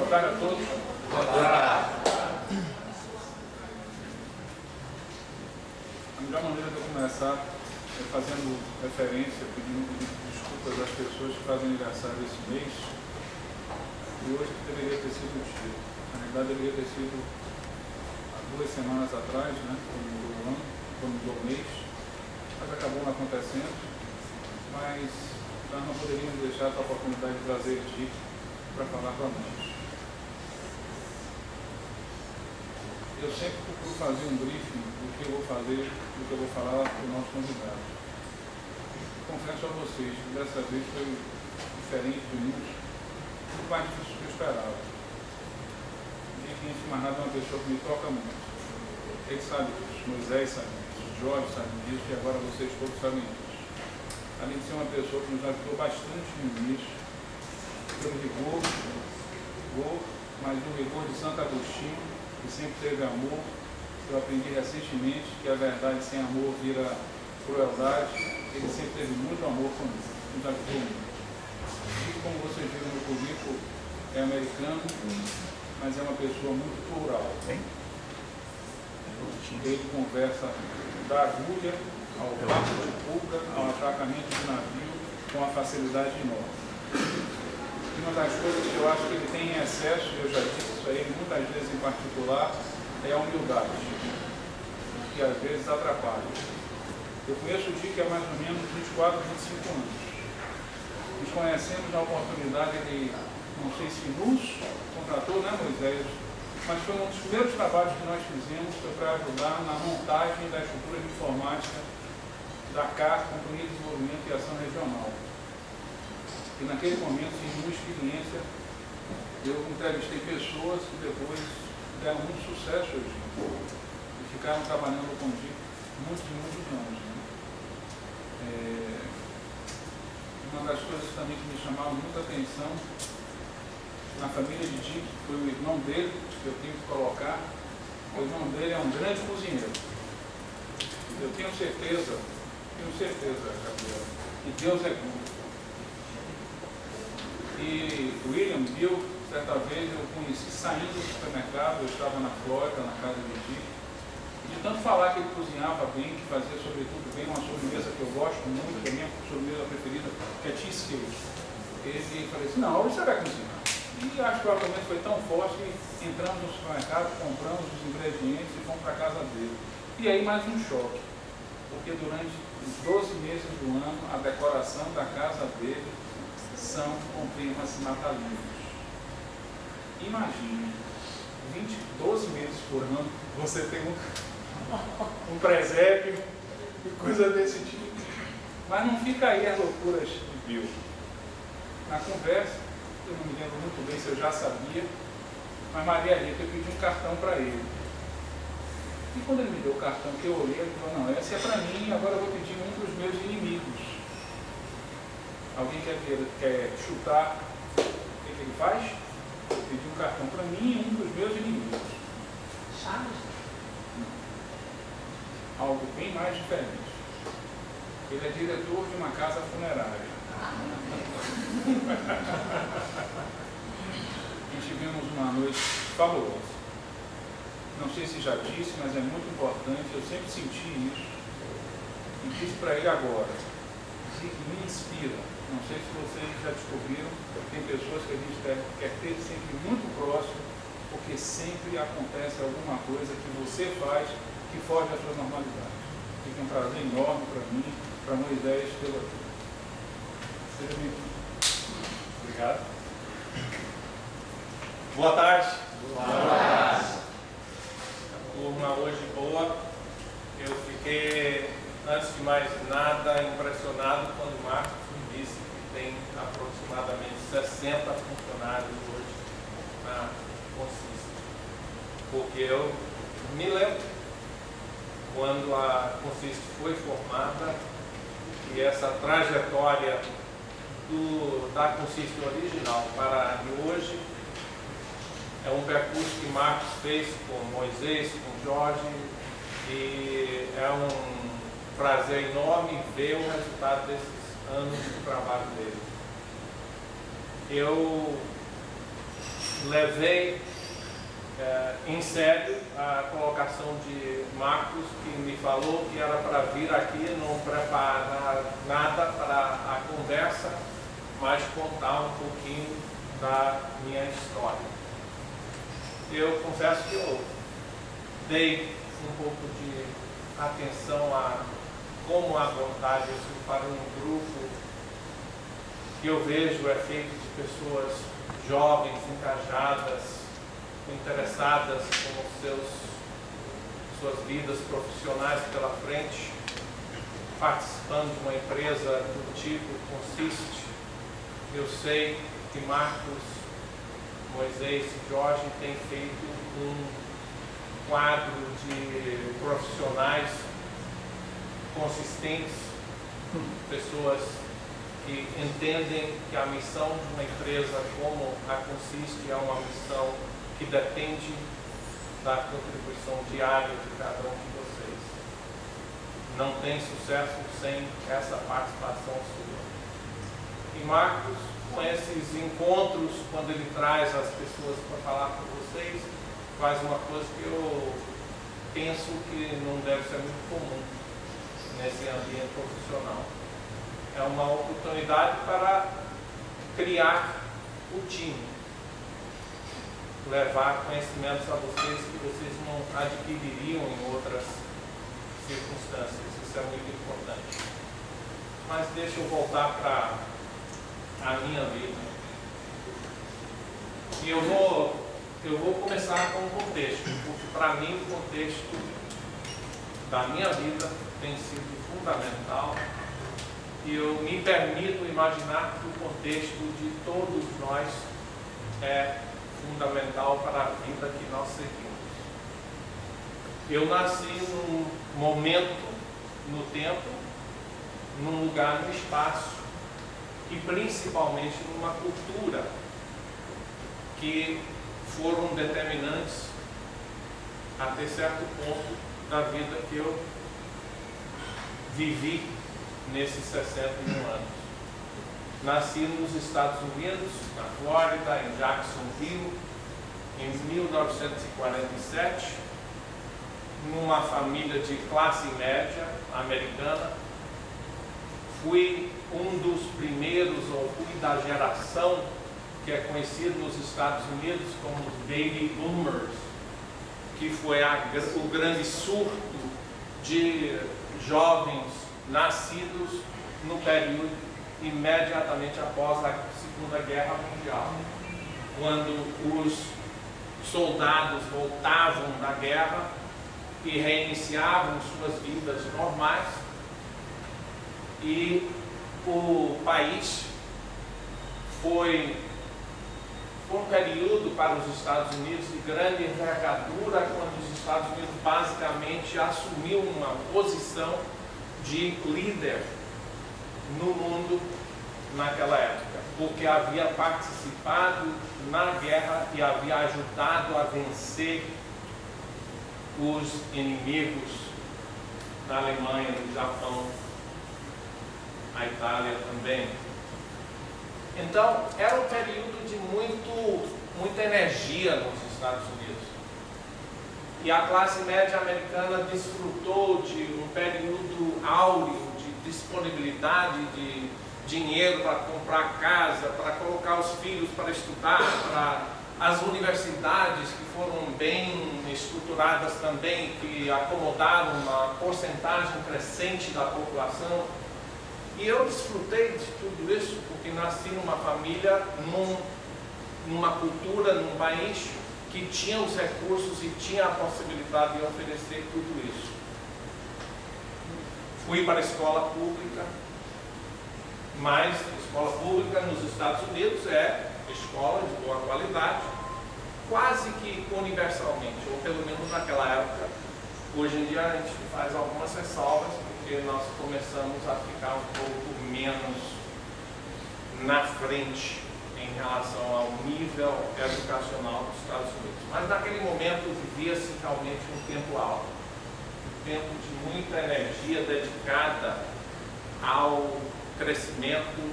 Boa tarde a todos. Boa tarde. A melhor maneira de eu começar é fazendo referência, pedindo desculpas às pessoas que fazem aniversário esse mês. E hoje deveria ter sido o dia. Na verdade, deveria ter sido há 2 semanas atrás, né? Quando mudou o ano, quando mudou o mês. Mas acabou não acontecendo. Mas nós não poderíamos deixar essa oportunidade de trazer ele aqui para falar com nós. Eu sempre procuro fazer um briefing do que eu vou fazer, do que eu vou falar para o nosso convidado. Confesso a vocês que dessa vez foi diferente de muitos, muito mais difícil do que eu esperava. E aqui, antes de mais nada, é uma pessoa que me toca muito. Ele sabe disso, Moisés sabe disso, Jorge sabe disso e agora vocês todos sabem disso. Além de ser uma pessoa que nos ajudou bastante no início, pelo rigor, mas o rigor de Santo Agostinho, que sempre teve amor. Eu aprendi recentemente que a verdade sem amor vira crueldade. Ele sempre teve muito amor comigo, nos ajudou muito. E como vocês viram no currículo, é americano, mas é uma pessoa muito plural. Ele conversa da agulha ao papo de pulga, ao atracamento de navio, com a facilidade enorme. Uma das coisas que eu acho que ele tem em excesso, eu já disse isso aí muitas vezes em particular, é a humildade, que às vezes atrapalha. Eu conheço o Dick há mais ou menos 24, 25 anos. Nos conhecemos na oportunidade, ele, não sei se nos contratou, né, Moisés? Mas foi um dos primeiros trabalhos que nós fizemos, foi para ajudar na montagem da estrutura de informática da CAR, Companhia de Desenvolvimento e Ação Regional. E naquele momento, em uma experiência, eu entrevistei pessoas que depois deram muito sucesso hoje e ficaram trabalhando com o Dick muitos e muitos anos. Né? Uma das coisas também que me chamaram muita atenção na família de Dick foi o irmão dele, que eu tenho que colocar. O irmão dele é um grande cozinheiro. Eu tenho certeza, Gabriel, que Deus é bom. E William Bill, certa vez eu conheci saindo do supermercado, eu estava na Flórida, na casa de Dick, e de tanto falar que ele cozinhava bem, que fazia sobretudo bem uma sobremesa que eu gosto muito, que é a minha sobremesa preferida, que é cheesecake. Ele falou assim, não, hoje você vai cozinhar. E acho que o argumento foi tão forte que entramos no supermercado, compramos os ingredientes e fomos para a casa dele. E aí mais um choque, porque durante os 12 meses do ano, a decoração da casa dele são com temas natalinos. Imagine, 12 meses por ano, você tem um presépio e coisa desse tipo. Mas não fica aí as loucuras de Bill. Na conversa, eu não me lembro muito bem se eu já sabia, mas Maria Rita, eu pedi um cartão para ele. E quando ele me deu o cartão que eu olhei, ele falou, não, esse é para mim, agora eu vou pedir um dos meus inimigos. Alguém quer chutar o que ele faz? Eu pedi um cartão para mim e um dos meus inimigos. Chaves? Algo bem mais diferente. Ele é diretor de uma casa funerária. E tivemos uma noite fabulosa. Não sei se já disse, mas é muito importante, eu sempre senti isso. E disse para ele agora, me inspira. Não sei se vocês já descobriram, tem pessoas que a gente quer ter sempre muito próximo, porque sempre acontece alguma coisa que você faz que foge da sua normalidade. Fica um prazer enorme para mim, para Moisés, pela vida. Seja bem-vindo. Obrigado. Boa tarde. Boa tarde. A turma hoje boa. Eu fiquei, antes de mais nada, impressionado quando o Marcos me disse que tem aproximadamente 60 60 funcionários hoje na Consiste. Porque eu me lembro quando a Consiste foi formada e essa trajetória da Consiste original para a de hoje é um percurso que Marcos fez com Moisés, com Jorge, e é um prazer enorme ver o resultado desses anos do trabalho dele. Eu levei em sério a colocação de Marcos, que me falou que era para vir aqui, não preparar nada para a conversa, mas contar um pouquinho da minha história. Eu confesso que eu dei um pouco de atenção a como abordar isso para um grupo que eu vejo é feito de pessoas jovens, engajadas, interessadas com suas vidas profissionais pela frente, participando de uma empresa do tipo Consiste. Eu sei que Marcos, Moisés e Jorge têm feito um quadro de profissionais consistentes, pessoas que entendem que a missão de uma empresa como a Consiste é uma missão que depende da contribuição diária de cada um de vocês. Não tem sucesso sem essa participação sua. E Marcos, com esses encontros, quando ele traz as pessoas para falar com vocês, faz uma coisa que eu penso que não deve ser muito comum nesse ambiente profissional. É uma oportunidade para criar o time, levar conhecimentos a vocês que vocês não adquiririam em outras circunstâncias. Isso é muito importante. Mas deixa eu voltar para a minha vida. E eu vou começar com o contexto, porque para mim o contexto da minha vida tem sido fundamental. E eu me permito imaginar que o contexto de todos nós é fundamental para a vida que nós seguimos. Eu nasci num momento no tempo, num lugar no espaço e principalmente numa cultura que foram determinantes até certo ponto da vida que eu vivi nesses 61 anos. Nasci nos Estados Unidos, na Flórida, em Jacksonville, em 1947, numa família de classe média americana. Fui um dos primeiros, ou fui da geração que é conhecido nos Estados Unidos como os Baby Boomers, que foi o grande surto de jovens nascidos no período imediatamente após a Segunda Guerra Mundial, quando os soldados voltavam da guerra e reiniciavam suas vidas normais, e o país foi um período para os Estados Unidos de grande envergadura, quando os Estados Unidos basicamente assumiu uma posição de líder no mundo naquela época, porque havia participado na guerra e havia ajudado a vencer os inimigos na Alemanha, no Japão, a Itália também. Então, era um período de muita energia nos Estados Unidos. E a classe média americana desfrutou de um período áureo de disponibilidade de dinheiro para comprar casa, para colocar os filhos para estudar, para as universidades que foram bem estruturadas também, que acomodaram uma porcentagem crescente da população. E eu desfrutei de tudo isso porque nasci numa família, numa cultura, num país que tinha os recursos e tinha a possibilidade de oferecer tudo isso. Fui para a escola pública, Mas escola pública nos Estados Unidos é escola de boa qualidade, quase que universalmente, ou pelo menos naquela época. Hoje em dia a gente faz algumas ressalvas, porque nós começamos a ficar um pouco menos na frente em relação ao nível educacional dos Estados Unidos. Mas naquele momento vivia-se realmente um tempo alto, um tempo de muita energia dedicada ao crescimento,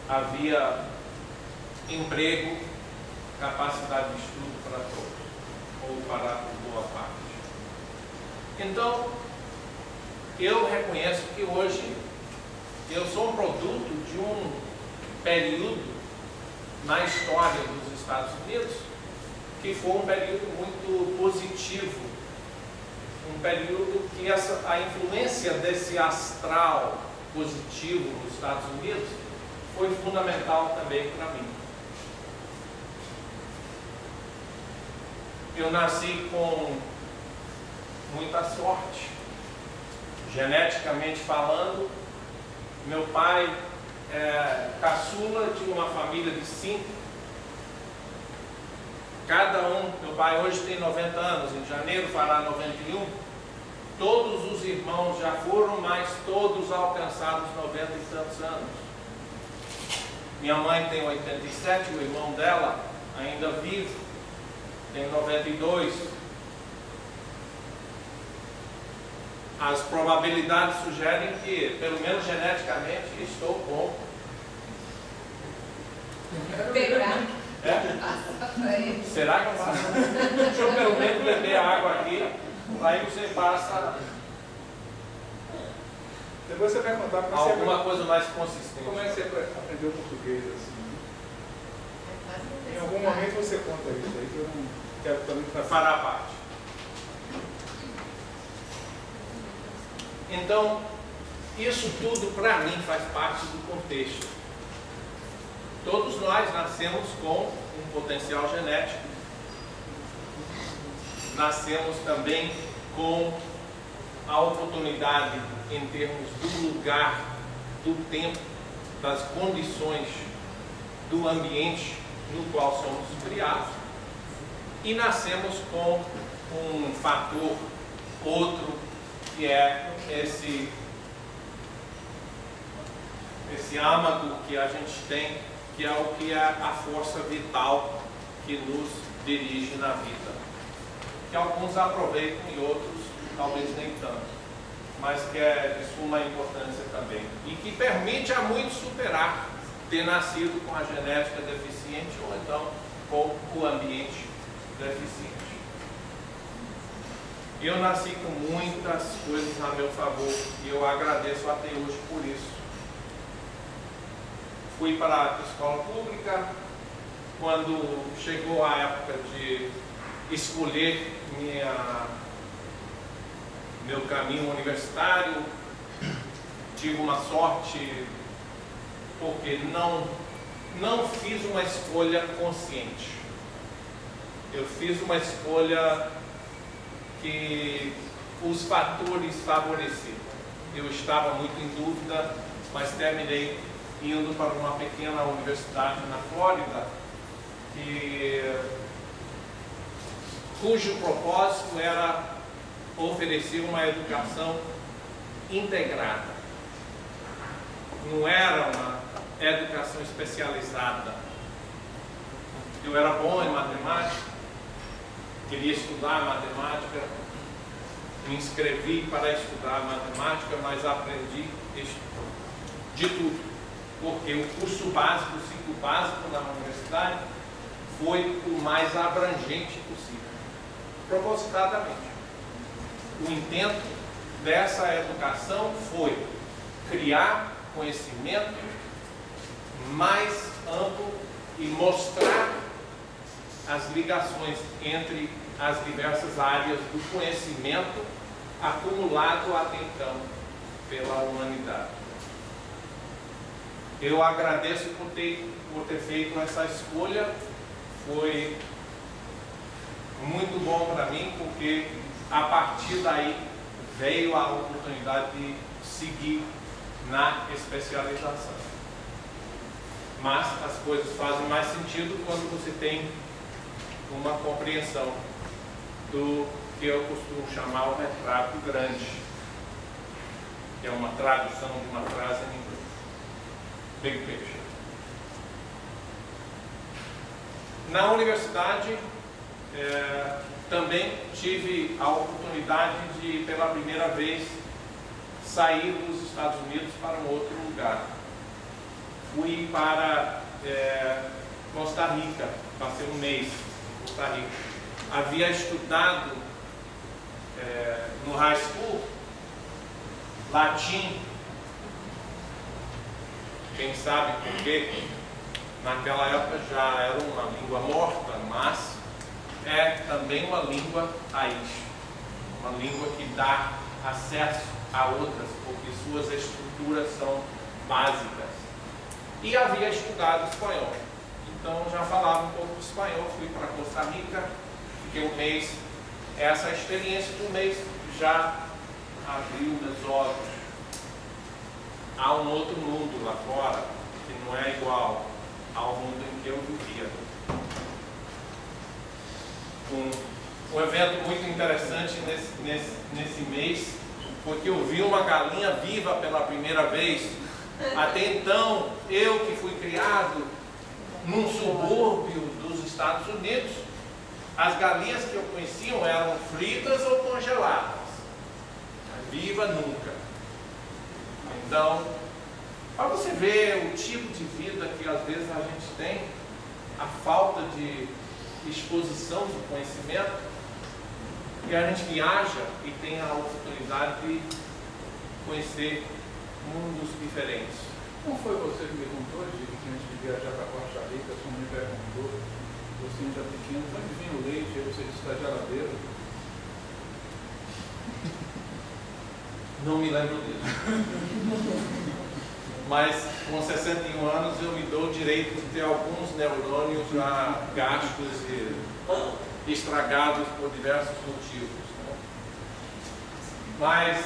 havia emprego, capacidade de estudo para todos, ou para boa parte. Então, eu reconheço que hoje eu sou um produto de um período na história dos Estados Unidos que foi um período muito positivo, um período que a influência desse astral positivo nos Estados Unidos foi fundamental também para mim. Eu nasci com muita sorte, geneticamente falando. Meu pai é caçula de uma família de 5. Cada um, meu pai hoje tem 90 anos, em janeiro fará 91. Todos os irmãos já foram, mas todos alcançados 90 e tantos anos. Minha mãe tem 87, o irmão dela ainda vive, tem 92. As probabilidades sugerem que, pelo menos geneticamente, estou bom. Pegar. É? Será que eu faço? Deixa eu pelo menos beber água aqui, aí você passa Depois você vai contar para alguma coisa mais consistente. como é que você aprendeu português assim. Em algum momento você conta isso aí, que eu não quero também Fará parte. Então, isso tudo para mim faz parte do contexto. Todos nós nascemos com um potencial genético, nascemos também com a oportunidade em termos do lugar, do tempo, das condições, do ambiente no qual somos criados, e nascemos com um fator, outro, que é esse âmago que a gente tem, que é o que é a força vital que nos dirige na vida. Que alguns aproveitam e outros talvez nem tanto, mas que é de suma importância também. E que permite a muitos superar, ter nascido com a genética deficiente ou então com o ambiente deficiente. Eu nasci com muitas coisas a meu favor e eu agradeço até hoje por isso. Fui para a escola pública. Quando chegou a época de escolher meu caminho universitário, tive uma sorte porque não fiz uma escolha consciente. Eu fiz uma escolha que os fatores favoreceram. Eu estava muito em dúvida, mas terminei indo para uma pequena universidade na Flórida, cujo propósito era oferecer uma educação integrada. Não era uma educação especializada. Eu era bom em matemática, queria estudar matemática, me inscrevi para estudar matemática, mas aprendi de tudo, porque o curso básico, o ciclo básico da universidade foi o mais abrangente possível, propositadamente. O intento dessa educação foi criar conhecimento mais amplo e mostrar as ligações entre as diversas áreas do conhecimento acumulado até então pela humanidade. Eu agradeço por ter feito essa escolha. Foi muito bom para mim, porque a partir daí veio a oportunidade de seguir na especialização. Mas as coisas fazem mais sentido quando você tem uma compreensão do que eu costumo chamar o retrato grande, que é uma tradução de uma frase em inglês. Big picture. Na universidade, também tive a oportunidade de, pela primeira vez, sair dos Estados Unidos para um outro lugar. Fui para Costa Rica, passei um mês em Costa Rica. Havia estudado no high school latim, quem sabe porque naquela época já era uma língua morta, mas é também uma língua raiz, uma língua que dá acesso a outras, porque suas estruturas são básicas. E havia estudado espanhol, então já falava um pouco de espanhol. Fui para Costa Rica, fiquei um mês. Essa experiência de um mês já abriu meus olhos. Há um outro mundo lá fora que não é igual ao mundo em que eu vivia. Um evento muito interessante nesse mês foi que eu vi uma galinha viva pela primeira vez. Até então, eu que fui criado num subúrbio dos Estados Unidos, as galinhas que eu conhecia eram fritas ou congeladas. Viva nunca. Então, para você ver o tipo de vida que às vezes a gente tem, a falta de exposição do conhecimento, e a gente viaja e tem a oportunidade de conhecer mundos diferentes. Como foi você que me contou, Diego, que antes de viajar para Costa Rica, sua mãe perguntou, você ainda pequeno, onde vinha o leite? Aí você disse, da geladeira. Não me lembro disso. Mas com 61 anos eu me dou o direito de ter alguns neurônios já gastos e estragados por diversos motivos, né? Mas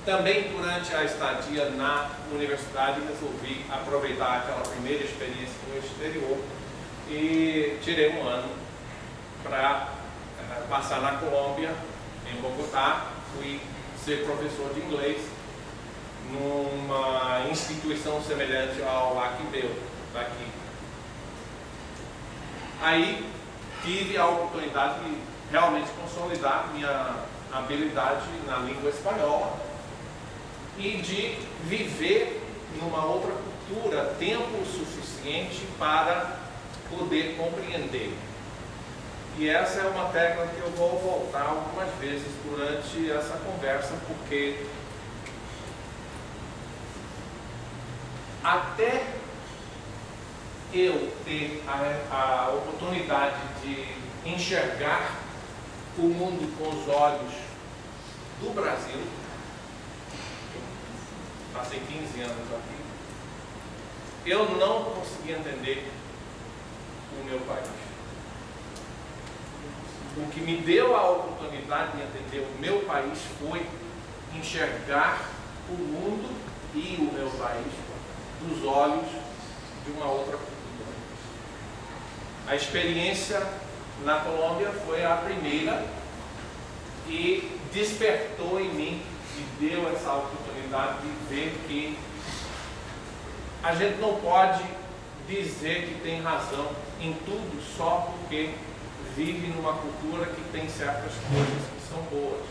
também durante a estadia na universidade resolvi aproveitar aquela primeira experiência no exterior e tirei um ano para passar na Colômbia, em Bogotá. Fui ser professor de inglês numa instituição semelhante ao Aquibeu, daqui. Aí tive a oportunidade de realmente consolidar minha habilidade na língua espanhola e de viver numa outra cultura tempo suficiente para poder compreender. E essa é uma tecla que eu vou voltar algumas vezes durante essa conversa, porque até eu ter a oportunidade de enxergar o mundo com os olhos do Brasil, passei 15 anos aqui, eu não consegui entender o meu país. O que me deu a oportunidade de entender o meu país foi enxergar o mundo e o meu país dos olhos de uma outra cultura. A experiência na Colômbia foi a primeira e despertou em mim e deu essa oportunidade de ver que a gente não pode dizer que tem razão em tudo só porque vive numa cultura que tem certas coisas que são boas.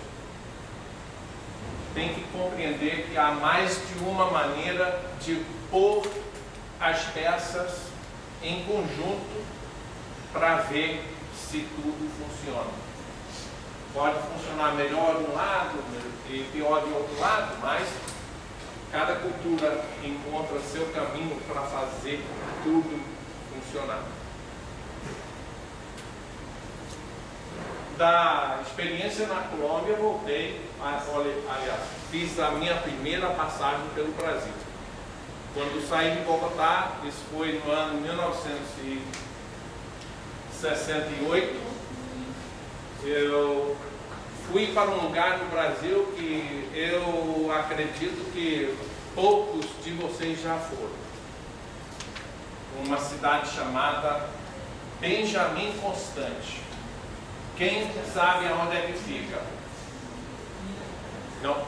Tem que compreender que há mais de uma maneira de pôr as peças em conjunto para ver se tudo funciona. Pode funcionar melhor de um lado e pior de outro lado, mas cada cultura encontra seu caminho para fazer tudo funcionar. Da experiência na Colômbia, eu voltei, aliás, fiz a minha primeira passagem pelo Brasil. Quando saí de Bogotá, isso foi no ano 1968, eu fui para um lugar no Brasil que eu acredito que poucos de vocês já foram. Uma cidade chamada Benjamin Constant. Quem sabe aonde é que fica? Não.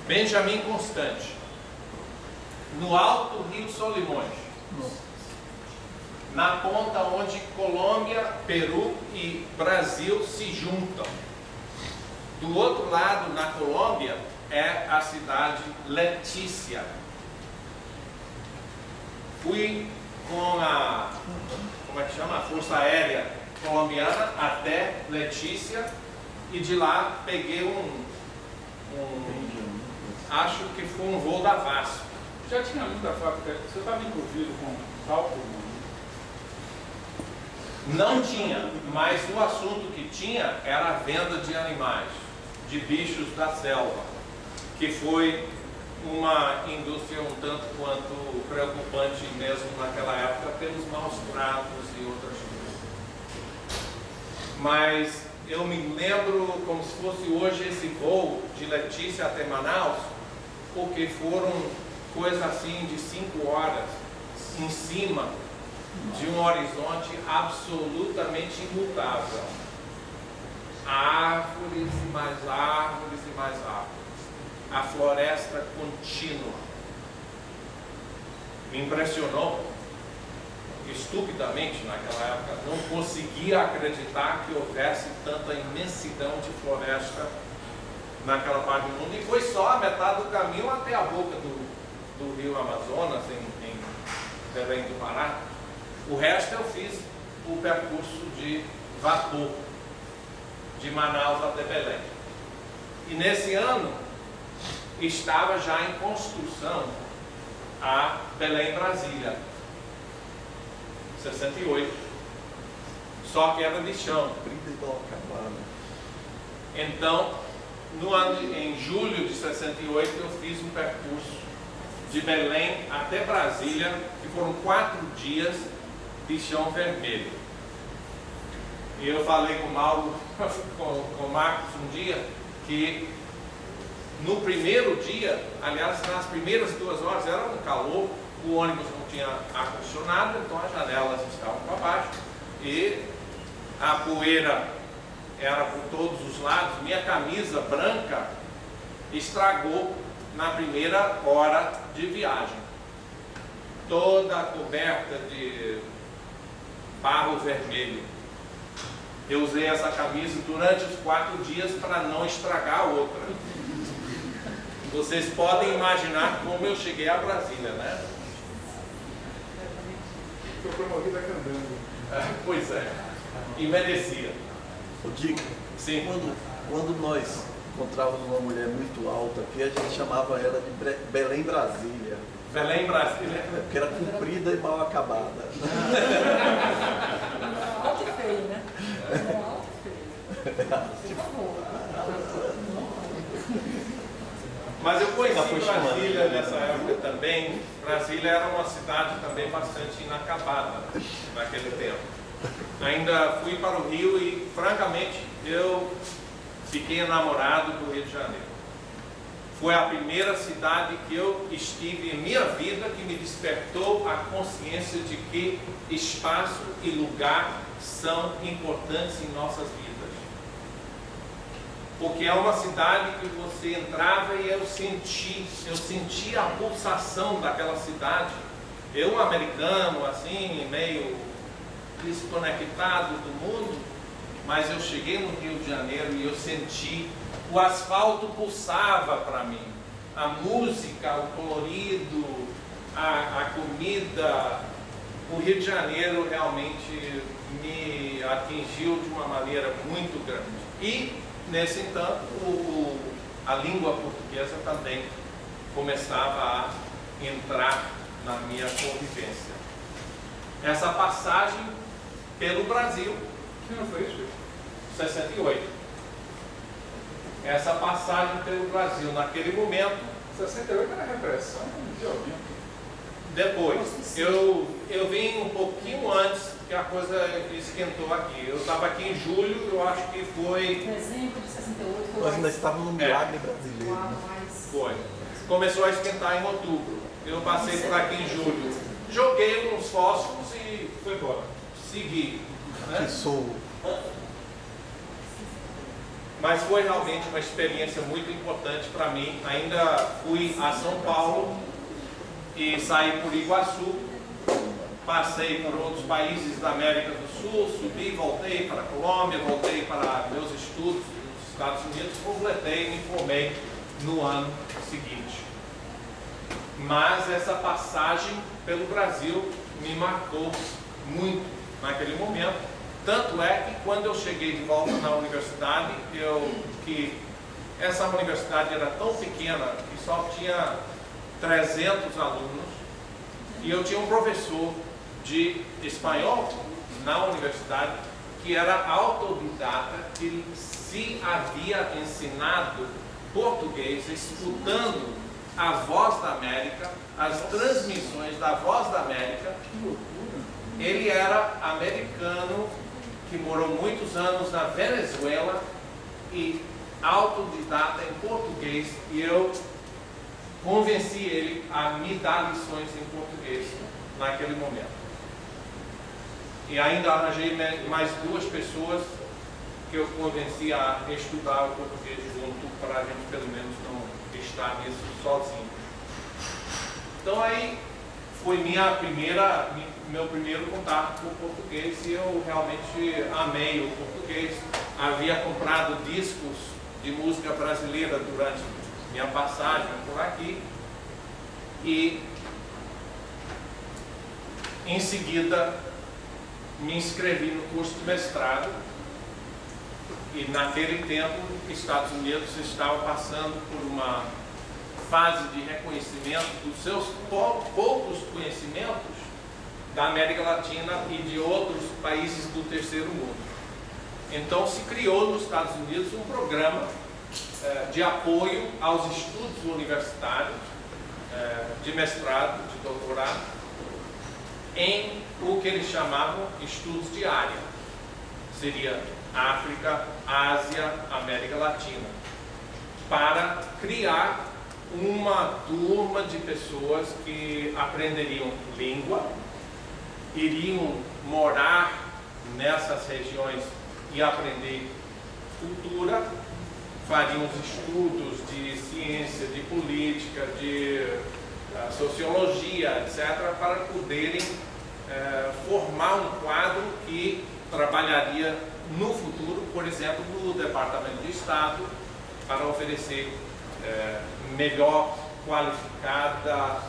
Benjamin Constant, no Alto Rio Solimões, na ponta onde Colômbia, Peru e Brasil se juntam. Do outro lado, na Colômbia, é a cidade Letícia. Fui com a, como é que chama? A Força Aérea Colombiana até Letícia e de lá peguei acho que foi um voo da VASP. Já tinha muita fábrica, você estava envolvido com cálculo? Não tinha, mas o assunto que tinha era a venda de animais, de bichos da selva, que foi uma indústria um tanto quanto preocupante mesmo naquela época pelos maus tratos e outras coisas. Mas eu me lembro como se fosse hoje esse voo de Letícia até Manaus, porque foram coisas assim de 5 horas em cima de um horizonte absolutamente imutável. Árvores e mais árvores e mais árvores. A floresta contínua. Me impressionou estupidamente naquela época. Não conseguia acreditar que houvesse tanta imensidão de floresta naquela parte do mundo. E foi só a metade do caminho até a boca do rio Amazonas, em Belém do Pará. O resto eu fiz o percurso de vapor, de Manaus até Belém. E nesse ano estava já em construção a Belém-Brasília, 68, só que era de chão. Então, em julho de 68, eu fiz um percurso de Belém até Brasília, que foram 4 dias de chão vermelho. E eu falei com o Mauro, com o Marcos um dia, que no primeiro dia, aliás, nas primeiras 2 horas era um calor, o ônibus não tinha ar-condicionado, então as janelas estavam para baixo e a poeira era por todos os lados. Minha camisa branca estragou na primeira hora de viagem, toda coberta de barro vermelho. Eu usei essa camisa durante os 4 dias para não estragar a outra. Vocês podem imaginar como eu cheguei a Brasília, né? Foi promovido andando. Pois é, e merecia. O Dick, sim. Quando nós encontrávamos uma mulher muito alta aqui, a gente chamava ela de Belém Brasília. Belém Brasília. Porque era comprida e mal acabada. Alto e feio, né? Alto e feio. Por favor. Mas eu conheci Brasília nessa época também. Brasília era uma cidade também bastante inacabada naquele tempo. Ainda fui para o Rio e, francamente, eu fiquei enamorado do Rio de Janeiro. Foi a primeira cidade que eu estive em minha vida que me despertou a consciência de que espaço e lugar são importantes em nossas vidas. Porque é uma cidade que você entrava e eu sentia a pulsação daquela cidade. Eu, um americano, assim, meio desconectado do mundo, mas eu cheguei no Rio de Janeiro e eu senti, o asfalto pulsava para mim. A música, o colorido, a comida. O Rio de Janeiro realmente me atingiu de uma maneira muito grande. E, nesse entanto, a língua portuguesa também começava a entrar na minha convivência. Essa passagem pelo Brasil. Que ano foi isso? 68. Essa passagem pelo Brasil, naquele momento. 68 era repressão violenta. Depois, eu vim um pouquinho antes que a coisa esquentou aqui. Eu estava aqui em julho, eu acho que foi... Dezembro de 68 foi Nós ainda mais... estávamos no milagre brasileiro. Uau, Né? mais... Foi. Começou a esquentar em outubro. Eu passei por aqui em julho. Joguei uns fósforos e fui embora. Segui. Né? Que sou. Mas foi realmente uma experiência muito importante para mim. Ainda fui a São Paulo e saí por Iguaçu. Passei por outros países da América do Sul, subi, voltei para a Colômbia, voltei para meus estudos nos Estados Unidos, completei e me formei no ano seguinte. Mas essa passagem pelo Brasil me marcou muito naquele momento. Tanto é que quando eu cheguei de volta na universidade, que essa universidade era tão pequena que só tinha 300 alunos, e eu tinha um professor de espanhol na universidade que era autodidata, que se havia ensinado português escutando a Voz da América, as transmissões da Voz da América. Ele era americano, que morou muitos anos na Venezuela e autodidata em português, e eu convenci ele a me dar lições em português naquele momento. E ainda arranjei mais 2 pessoas que eu convenci a estudar o português junto, para a gente pelo menos não estar nisso sozinho. Então aí foi meu primeiro contato com o português, e eu realmente amei o português. Havia comprado discos de música brasileira durante minha passagem por aqui, e em seguida me inscrevi no curso de mestrado. E naquele tempo, os Estados Unidos estavam passando por uma fase de reconhecimento dos seus poucos conhecimentos da América Latina e de outros países do terceiro mundo. Então se criou nos Estados Unidos um programa de apoio aos estudos universitários, de mestrado, de doutorado, em o que eles chamavam estudos de área. Seria África, Ásia, América Latina, para criar uma turma de pessoas que aprenderiam língua, iriam morar nessas regiões e aprender cultura, fariam os estudos de ciência, de política, de sociologia, etc., para poderem formar um quadro que trabalharia no futuro, por exemplo, no Departamento de Estado, para oferecer melhor qualificada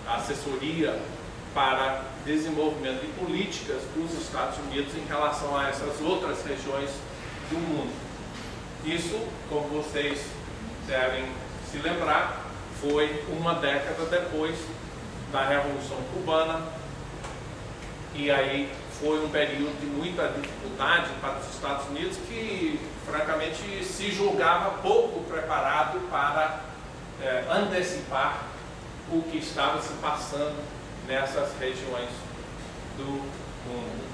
assessoria para desenvolvimento de políticas dos Estados Unidos em relação a essas outras regiões do mundo. Isso, como vocês devem se lembrar, foi uma década depois da Revolução Cubana, e aí foi um período de muita dificuldade para os Estados Unidos, que francamente se julgava pouco preparado para antecipar o que estava se passando nessas regiões do mundo.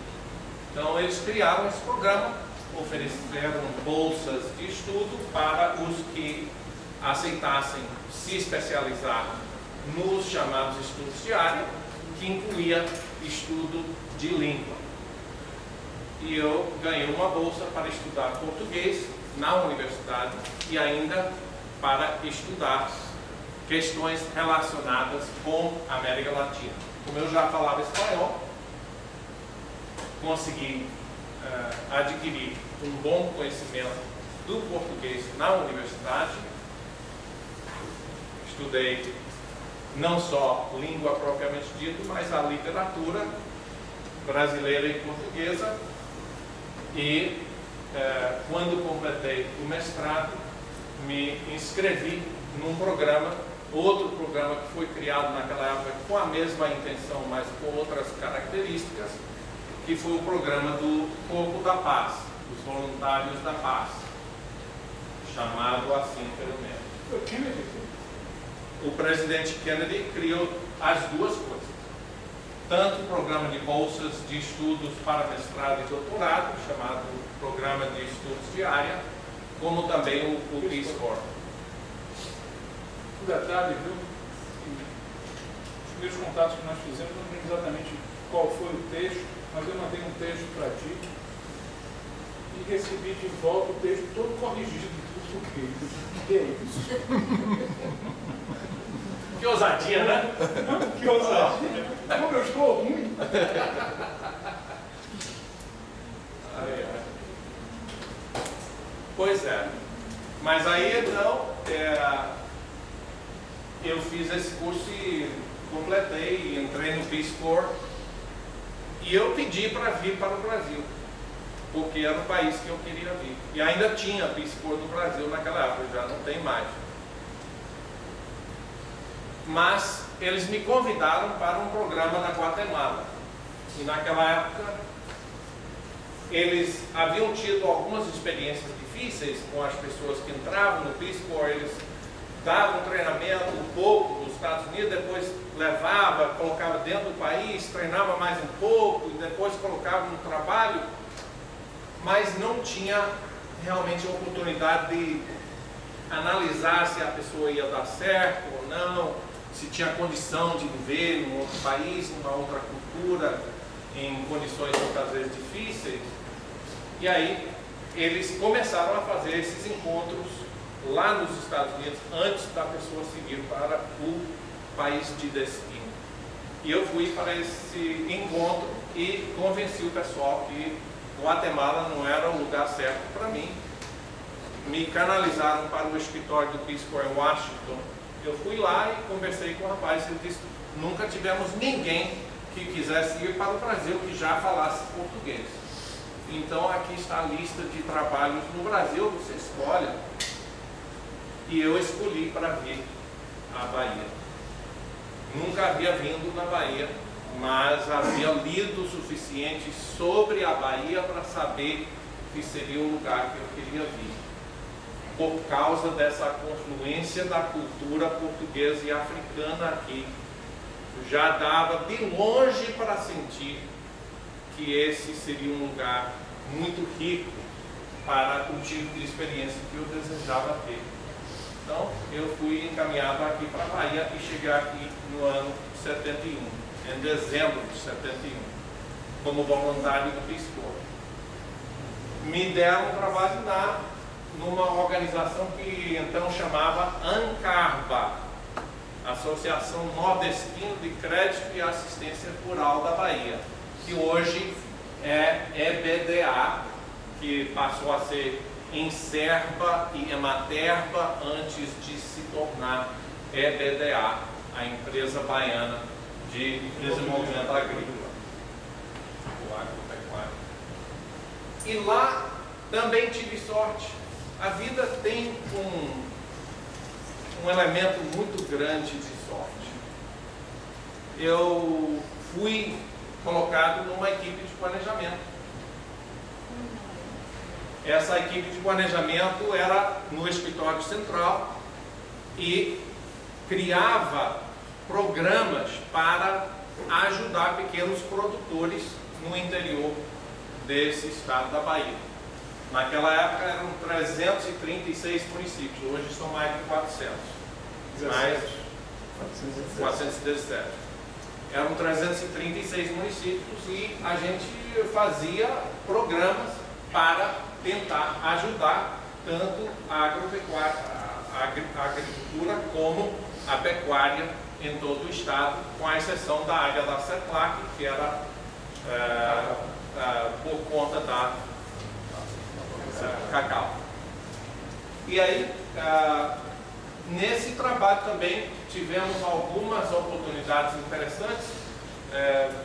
Então eles criaram esse programa, ofereceram bolsas de estudo para os que aceitassem se especializar nos chamados estudos de área, que incluía estudo de língua. E eu ganhei uma bolsa para estudar português na universidade e ainda para estudar questões relacionadas com a América Latina. Como eu já falava espanhol, consegui adquirir um bom conhecimento do português na universidade. Estudei não só língua propriamente dita, mas a literatura brasileira e portuguesa. E quando completei o mestrado, me inscrevi num programa, outro programa que foi criado naquela época com a mesma intenção, mas com outras características, que foi o programa do Corpo da Paz, os Voluntários da Paz, chamado assim pelo menos. Foi Kennedy? o presidente Kennedy criou as duas coisas. Tanto o programa de bolsas de estudos para mestrado e doutorado, chamado Programa de Estudos de Área, como também o Peace Corps. Um detalhe, viu? Os primeiros contatos que nós fizemos, não lembro exatamente qual foi o texto, mas eu mandei um texto para ti e recebi de volta o texto todo corrigido em português. Que é isso? Que ousadia, né? Que ousadia! Como eu estou ruim! Pois é. Mas aí então, eu fiz esse curso e completei, entrei no Peace Corps e eu pedi para vir para o Brasil, porque era o país que eu queria vir. E ainda tinha Peace Corps no Brasil naquela época, já não tem mais. Mas eles me convidaram para um programa na Guatemala. E naquela época, eles haviam tido algumas experiências difíceis com as pessoas que entravam no Peace Corps. Eles davam treinamento um pouco nos Estados Unidos, depois levava, colocava dentro do país, treinava mais um pouco, e depois colocava no trabalho, mas não tinha realmente a oportunidade de analisar se a pessoa ia dar certo ou não, se tinha condição de viver num outro país, numa outra cultura, em condições muitas vezes difíceis. E aí eles começaram a fazer esses encontros lá nos Estados Unidos, antes da pessoa seguir para o país de destino. E eu fui para esse encontro e convenci o pessoal que Guatemala não era o lugar certo para mim. Me canalizaram para o escritório do Peace Corps em Washington. Eu fui lá e conversei com o rapaz e ele disse: nunca tivemos ninguém que quisesse ir para o Brasil que já falasse português. Então aqui está a lista de trabalhos no Brasil, você escolhe. E eu escolhi para vir à Bahia. Nunca havia vindo na Bahia, mas havia lido o suficiente sobre a Bahia para saber que seria o lugar que eu queria vir, por causa dessa confluência da cultura portuguesa e africana aqui. Já dava de longe para sentir que esse seria um lugar muito rico para o tipo de experiência que eu desejava ter. Então, eu fui encaminhado aqui para a Bahia e cheguei aqui no ano 71, em dezembro de 71, como voluntário do Peace Corps. Me deram um trabalho numa organização que então chamava ANCARBA, Associação Nordestina de Crédito e Assistência Rural da Bahia, que hoje é EBDA, que passou a ser Enserba e Ematerba antes de se tornar EBDA, a empresa baiana de desenvolvimento agrícola, agropecuário. E lá também tive sorte. A vida tem um elemento muito grande de sorte. Eu fui colocado numa equipe de planejamento. Essa equipe de planejamento era no escritório central e criava programas para ajudar pequenos produtores no interior desse estado da Bahia. Naquela época eram 336 municípios, hoje são mais de 400. 417. Eram 336 municípios e a gente fazia programas para tentar ajudar tanto a agropecuária, a agricultura como a pecuária em todo o estado, com a exceção da área da CEPLAC, que era por conta da cacau. E aí, nesse trabalho também tivemos algumas oportunidades interessantes.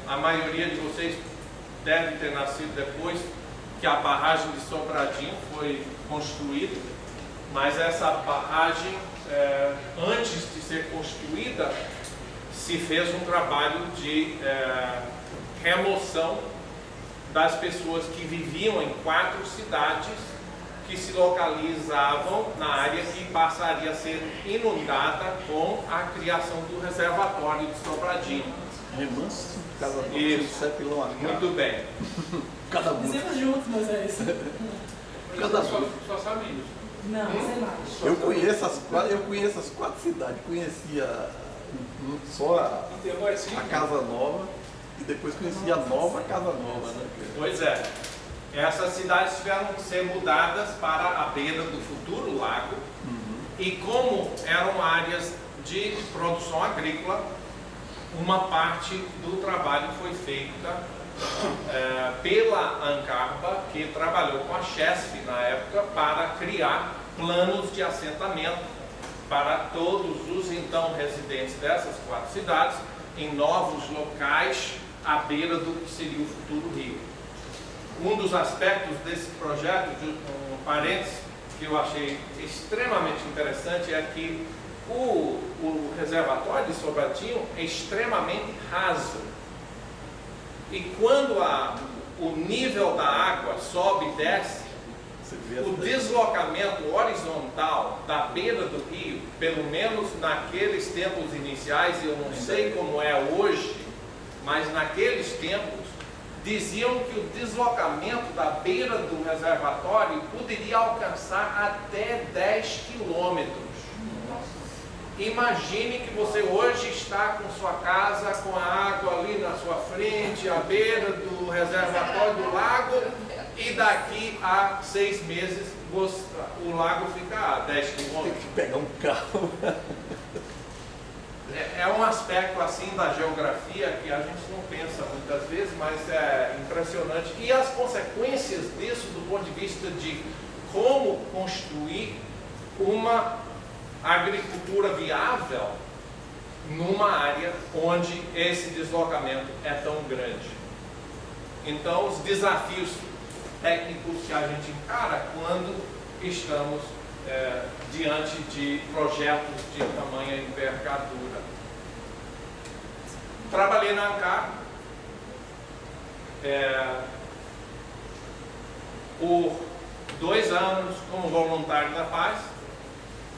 A maioria de vocês deve ter nascido depois que a barragem de Sobradinho foi construída, mas essa barragem, antes de ser construída, se fez um trabalho de remoção das pessoas que viviam em 4 cidades que que se localizavam na área que passaria a ser inundada com a criação do reservatório de Sobradinho. Remanso, Casa Nova, Isso. Cepilão, Muito bem. cada música. Fizemos juntos, mas é isso. Cada Só sabe isso. Não, sei mais. Eu conheço as quatro cidades. Conhecia só a Casa Nova e depois conhecia a nova Casa Nova, né? Pois é. Essas cidades tiveram que ser mudadas para a beira do futuro lago. E como eram áreas de produção agrícola, uma parte do trabalho foi feita pela Ancarba, que trabalhou com a Chesf na época para criar planos de assentamento para todos os então residentes dessas quatro cidades em novos locais à beira do que seria o futuro rio. Um dos aspectos desse projeto, de um parênteses, que eu achei extremamente interessante, é que o reservatório de Sobradinho é extremamente raso. E quando o nível da água sobe e desce, o deslocamento horizontal da beira do rio, pelo menos naqueles tempos iniciais, eu não sei como é hoje, mas naqueles tempos, diziam que o deslocamento da beira do reservatório poderia alcançar até 10 quilômetros. Imagine que você hoje está com sua casa, com a água ali na sua frente, à beira do reservatório do lago, e daqui a 6 meses o lago fica a 10 quilômetros. Tem que pegar um carro. É um aspecto assim da geografia que a gente não pensa muitas vezes, mas é impressionante. E as consequências disso do ponto de vista de como construir uma agricultura viável numa área onde esse deslocamento é tão grande. Então, os desafios técnicos que a gente encara quando estamos diante de projetos de tamanha envergadura. Trabalhei na ANCAR por 2 anos como voluntário da paz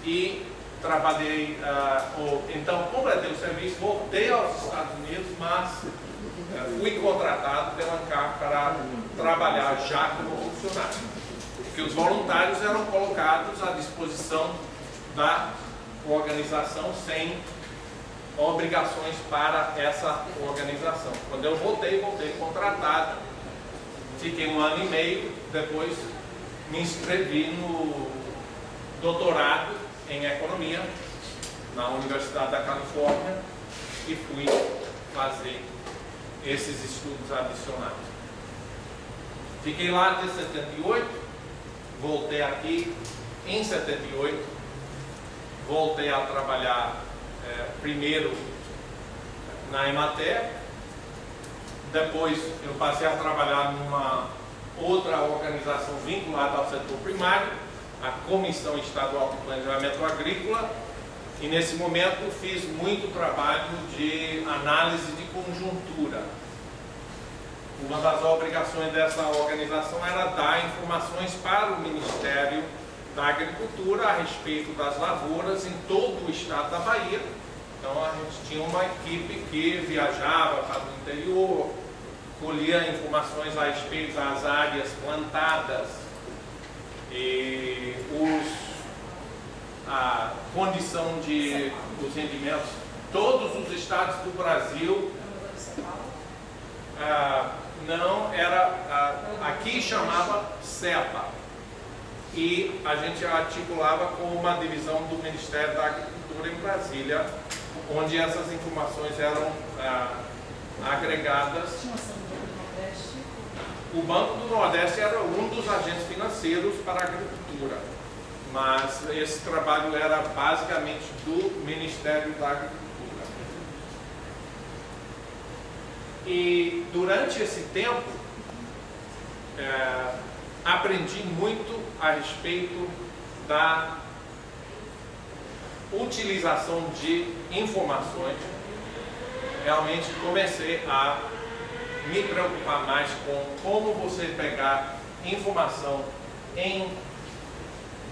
e trabalhei, então completei o serviço, voltei aos Estados Unidos, mas fui contratado pela ANCAR para trabalhar já como funcionário. Porque os voluntários eram colocados à disposição da organização sem obrigações para essa organização. Quando eu voltei contratado, fiquei 1 ano e meio, depois me inscrevi no doutorado em economia na Universidade da Califórnia e fui fazer esses estudos adicionais. Fiquei lá até 78, voltei aqui em 78, voltei a trabalhar primeiro na Emater, depois eu passei a trabalhar numa outra organização vinculada ao setor primário, a Comissão Estadual de Planejamento Agrícola, e nesse momento fiz muito trabalho de análise de conjuntura. Uma das obrigações dessa organização era dar informações para o Ministério da Agricultura a respeito das lavouras em todo o estado da Bahia. Então a gente tinha uma equipe que viajava para o interior, colhia informações a respeito das áreas plantadas e a condição dos rendimentos. Todos os estados do Brasil não era, aqui chamava CEPA, e a gente articulava com uma divisão do Ministério da Agricultura em Brasília, onde essas informações eram agregadas. O Banco do Nordeste era um dos agentes financeiros para a agricultura, mas esse trabalho era basicamente do Ministério da Agricultura. E durante esse tempo, aprendi muito a respeito da utilização de informações. Realmente comecei a me preocupar mais com como você pegar informação em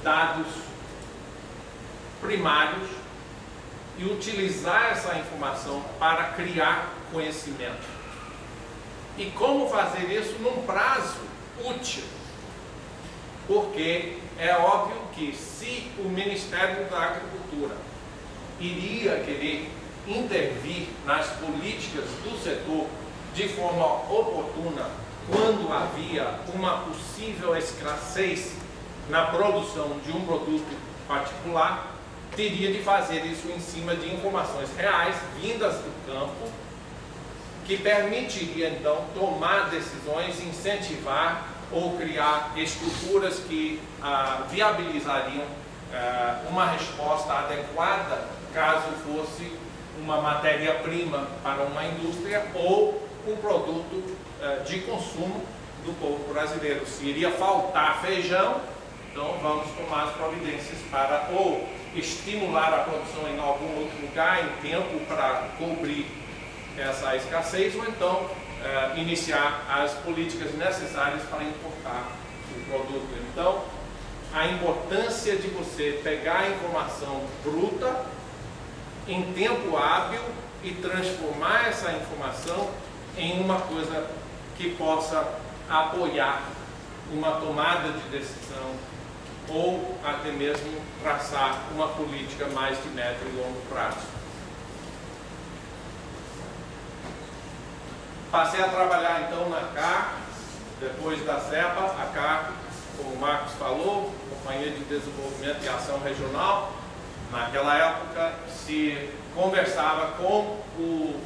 dados primários e utilizar essa informação para criar conhecimento. E como fazer isso num prazo útil? Porque é óbvio que se o Ministério da Agricultura iria querer intervir nas políticas do setor de forma oportuna quando havia uma possível escassez na produção de um produto particular, teria de fazer isso em cima de informações reais, vindas do campo, que permitiria então tomar decisões, incentivar ou criar estruturas que viabilizariam uma resposta adequada caso fosse uma matéria-prima para uma indústria ou um produto de consumo do povo brasileiro. Se iria faltar feijão, então vamos tomar as providências para ou estimular a produção em algum outro lugar em tempo para cobrir essa escassez, ou então iniciar as políticas necessárias para importar o produto. Então, a importância de você pegar a informação bruta em tempo hábil e transformar essa informação em uma coisa que possa apoiar uma tomada de decisão ou até mesmo traçar uma política mais de médio e longo prazo. Passei a trabalhar então na CAR, depois da CEPA. A CAR, como o Marcos falou, Companhia de Desenvolvimento e Ação Regional. Naquela época se conversava com o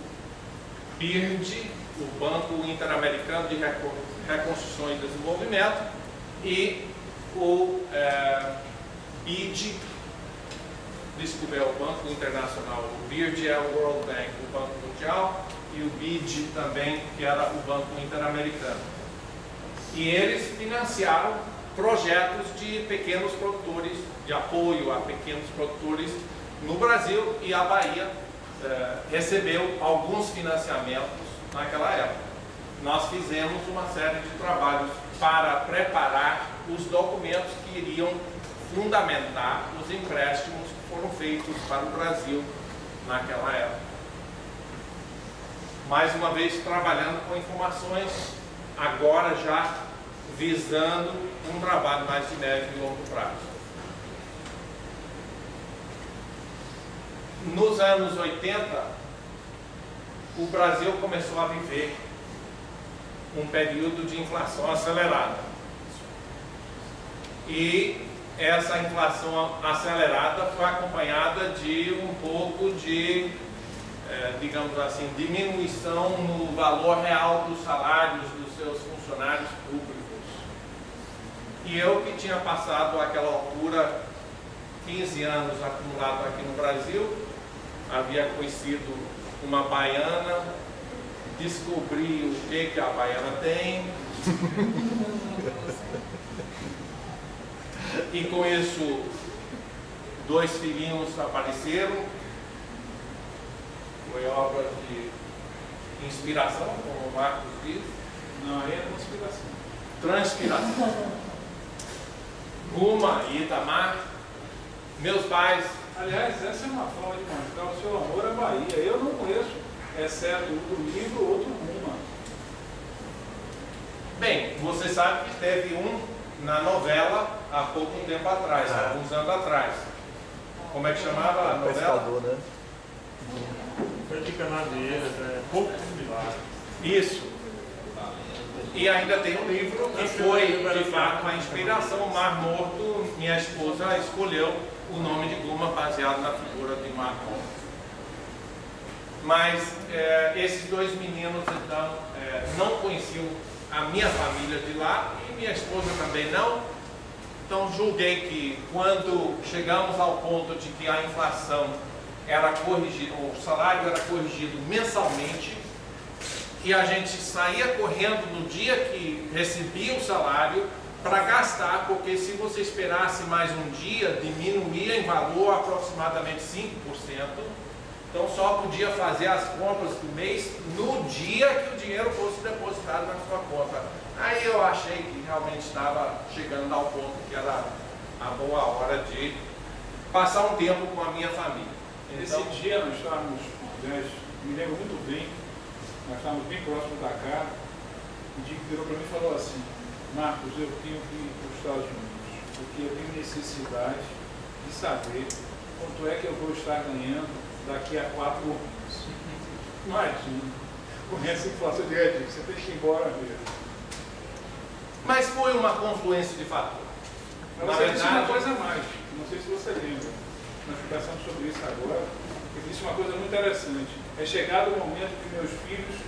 BIRD, o Banco Interamericano de Reconstrução e Desenvolvimento, e o BID, desculpe, é o Banco Internacional. O BIRD é o World Bank, o Banco Mundial, e o BID também, que era o Banco Interamericano. E eles financiaram projetos de pequenos produtores, de apoio a pequenos produtores no Brasil, e a Bahia recebeu alguns financiamentos naquela época. Nós fizemos uma série de trabalhos para preparar os documentos que iriam fundamentar os empréstimos que foram feitos para o Brasil naquela época. Mais uma vez trabalhando com informações, agora já visando um trabalho mais de médio e longo prazo. Nos anos 80, o Brasil começou a viver um período de inflação acelerada. E essa inflação acelerada foi acompanhada de um pouco de, digamos assim, diminuição no valor real dos salários dos seus funcionários públicos. E eu, que tinha passado àquela altura 15 anos acumulado aqui no Brasil, havia conhecido uma baiana, descobri o que a baiana tem, e com isso 2 filhinhos apareceram. Foi obra de inspiração, como o Marcos diz. Não, aí é conspiração. Transpiração. Guma e Itamar, meus pais. Aliás, essa é uma forma de mostrar o seu amor à Bahia. Eu não conheço, exceto o livro, outro Guma. Bem, você sabe que teve um na novela há pouco tempo atrás, alguns anos atrás. Como é que chamava a novela? Pescador, né? Foi de Canadeiras, pouco similar. Isso. E ainda tem um livro que foi, de fato, uma inspiração. O Mar Morto, minha esposa escolheu o nome de Guma baseado na figura de Mar Morto. Mas esses 2 meninos, então, não conheciam a minha família de lá, e minha esposa também não. Então julguei que quando chegamos ao ponto de que a inflação era corrigida, o salário era corrigido mensalmente, e a gente saía correndo no dia que recebia o salário para gastar, porque se você esperasse mais um dia, diminuía em valor aproximadamente 5%, então só podia fazer as compras do mês no dia que o dinheiro fosse depositado na sua conta. Aí eu achei que realmente estava chegando ao ponto que era a boa hora de passar um tempo com a minha família. Nesse dia nós estávamos, me lembro muito bem, nós estávamos bem próximos da casa, o Dick virou para mim e falou assim: Marcos, eu tenho que ir para os Estados Unidos, porque eu tenho necessidade de saber quanto é que eu vou estar ganhando daqui a 4 anos. Imagina, com essa inflação de Dick, você tem que ir embora mesmo. Mas foi uma confluência de fatores. Mas você disse uma coisa a mais, não sei se você lembra, nós conversamos sobre isso agora, ele disse uma coisa muito interessante: é chegado o momento que meus filhos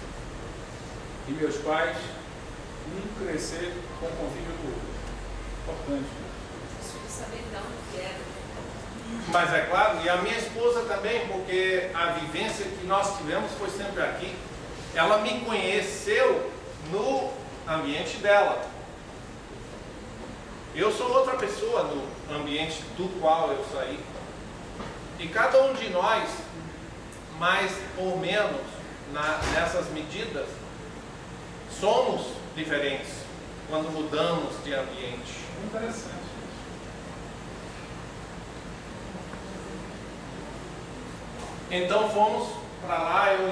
e meus pais crescer com o convívio do outro. Importante. Isso de saber de onde que era. Mas é claro, e a minha esposa também, porque a vivência que nós tivemos foi sempre aqui. Ela me conheceu no ambiente dela. Eu sou outra pessoa no ambiente do qual eu saí. E cada um de nós, mais ou menos nessas medidas, somos diferentes quando mudamos de ambiente. Interessante. Então fomos para lá, eu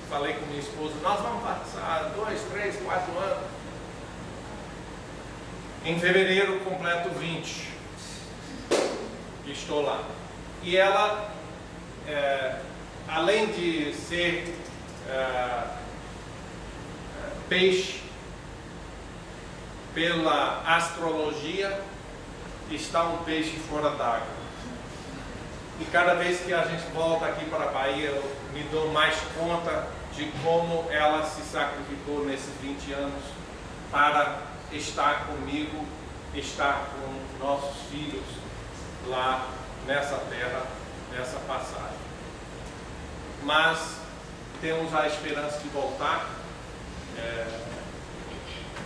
falei com minha esposa, nós vamos passar 2, 3, 4 anos. Em fevereiro completo 20 que estou lá. E ela, além de ser peixe pela astrologia, está um peixe fora d'água. E cada vez que a gente volta aqui para a Bahia, eu me dou mais conta de como ela se sacrificou nesses 20 anos para estar comigo, estar com nossos filhos lá nessa terra, nessa passagem. Mas temos a esperança de voltar,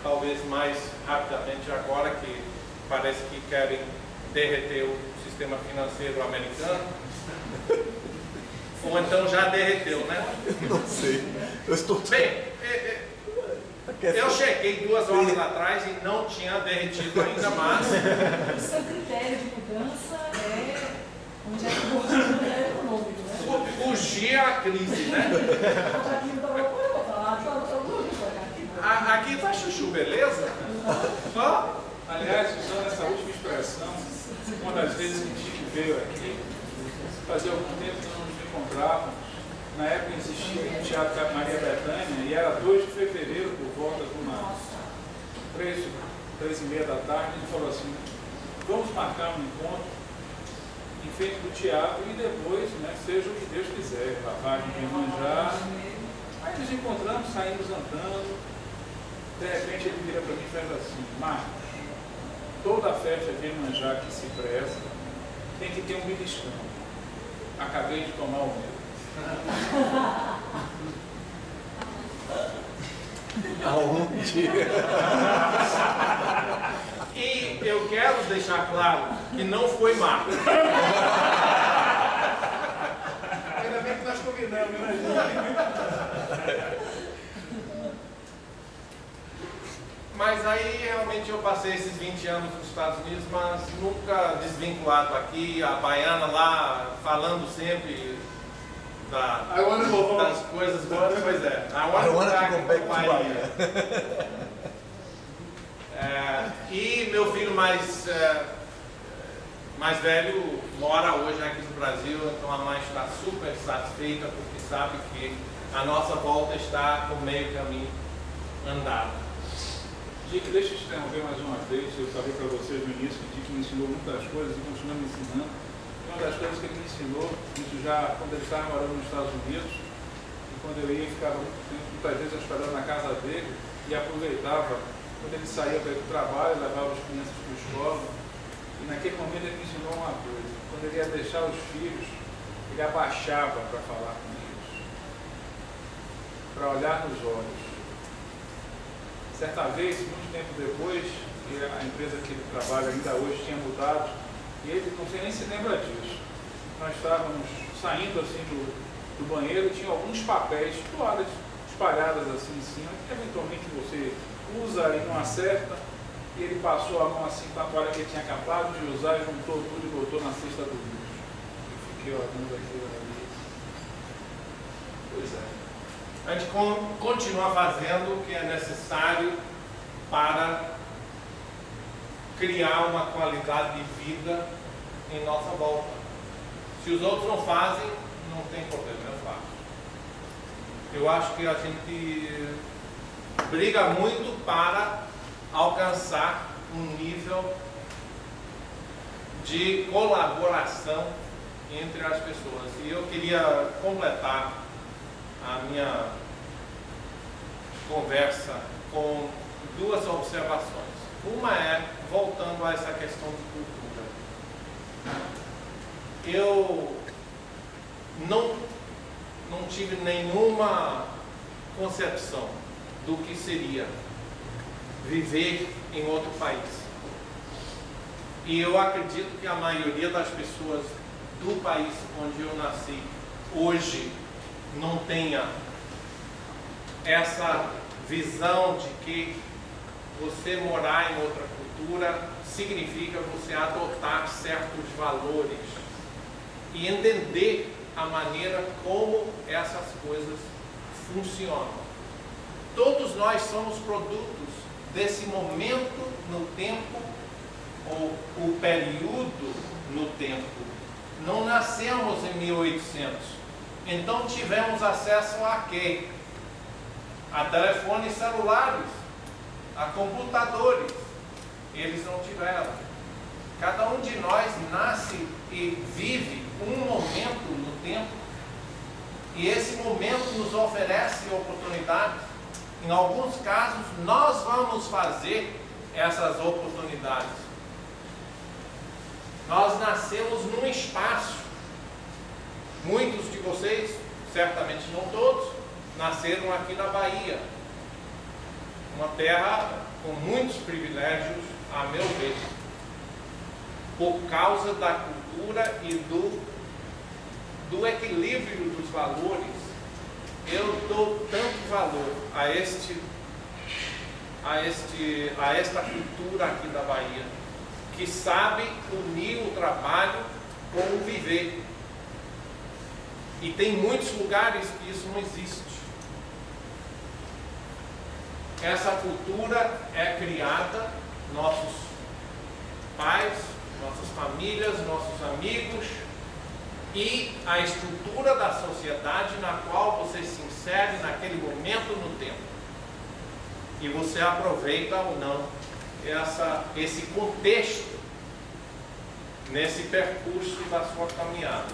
talvez mais rapidamente agora, que parece que querem derreter o sistema financeiro americano. Ou então já derreteu, né? Não sei. Eu estou... Bem, eu chequei 2 horas atrás e não tinha derretido ainda mais. O seu critério de mudança é onde é que o governo é econômico, né? Fugir à crise, né? Aqui está chuchu, beleza? Ó. Aliás, usando essa última expressão, uma das vezes que o Dick veio aqui, fazia algum tempo que não nos encontrávamos. Na época existia um teatro Maria Bethânia e era 2 de fevereiro, por volta de umas 3h30 da tarde. Ele falou assim: vamos marcar um encontro em frente do teatro e depois, seja o que Deus quiser, lavagem de Iemanjá. Aí nos encontramos, saímos andando. De repente ele vira para mim e faz assim: Marcos, toda festa de Iemanjá que se preza tem que ter um beliscão. Acabei de tomar o meu. Aonde? E eu quero deixar claro que não foi Marcos. Ainda bem que nós combinamos, né? Mas aí realmente eu passei esses 20 anos nos Estados Unidos, mas nunca desvinculado aqui, a baiana lá falando sempre das coisas boas. Pois é, I wanna go back to Bahia. E meu filho mais velho mora hoje aqui no Brasil, então a mãe está super satisfeita porque sabe que a nossa volta está com meio caminho andado. Dick, deixa eu te interromper mais uma vez. Eu falei para vocês no início que Dick me ensinou muitas coisas e continua me ensinando. Uma das coisas que ele me ensinou, isso já quando ele estava morando nos Estados Unidos, e quando eu ia, ficava muitas vezes esperando na casa dele e aproveitava quando ele saía para ir para o trabalho, levava as crianças para a escola. E naquele momento ele me ensinou uma coisa: quando ele ia deixar os filhos, ele abaixava para falar com eles, para olhar nos olhos. Certa vez, muito tempo depois, a empresa que ele trabalha ainda hoje tinha mudado, e ele não sei nem se lembra disso. Nós estávamos saindo assim do banheiro e tinha alguns papéis, toalhas espalhadas assim em cima, que eventualmente você usa e não acerta. e ele passou a mão assim com a toalha que ele tinha acabado de usar, juntou tudo e botou na cesta do lixo. Eu fiquei olhando aquilo ali. Pois é. A gente continua fazendo o que é necessário para criar uma qualidade de vida em nossa volta. Se os outros não fazem, não tem problema, eu faço. Eu acho que a gente briga muito para alcançar um nível de colaboração entre as pessoas. E eu queria completar a minha conversa com duas observações. Uma é, voltando a essa questão de cultura. Eu não tive nenhuma concepção do que seria viver em outro país. E eu acredito que a maioria das pessoas do país onde eu nasci hoje não tenha essa visão de que você morar em outra cultura significa você adotar certos valores e entender a maneira como essas coisas funcionam. Todos nós somos produtos desse momento no tempo, ou o período no tempo. Não nascemos em 1800, então tivemos acesso a quê? A telefones celulares, a computadores. Eles não tiveram. Cada um de nós nasce e vive um momento no tempo, e esse momento nos oferece oportunidades. Em alguns casos, nós vamos fazer essas oportunidades. Nós nascemos num espaço. Muitos de vocês, certamente não todos, nasceram aqui na Bahia. Uma terra com muitos privilégios, a meu ver. Por causa da cultura e do equilíbrio dos valores, eu dou tanto valor a esta cultura aqui da Bahia, que sabe unir o trabalho com o viver. E tem muitos lugares que isso não existe. Essa cultura é criada, nossos pais, nossas famílias, nossos amigos, e a estrutura da sociedade na qual você se insere naquele momento no tempo. E você aproveita ou não esse contexto nesse percurso da sua caminhada.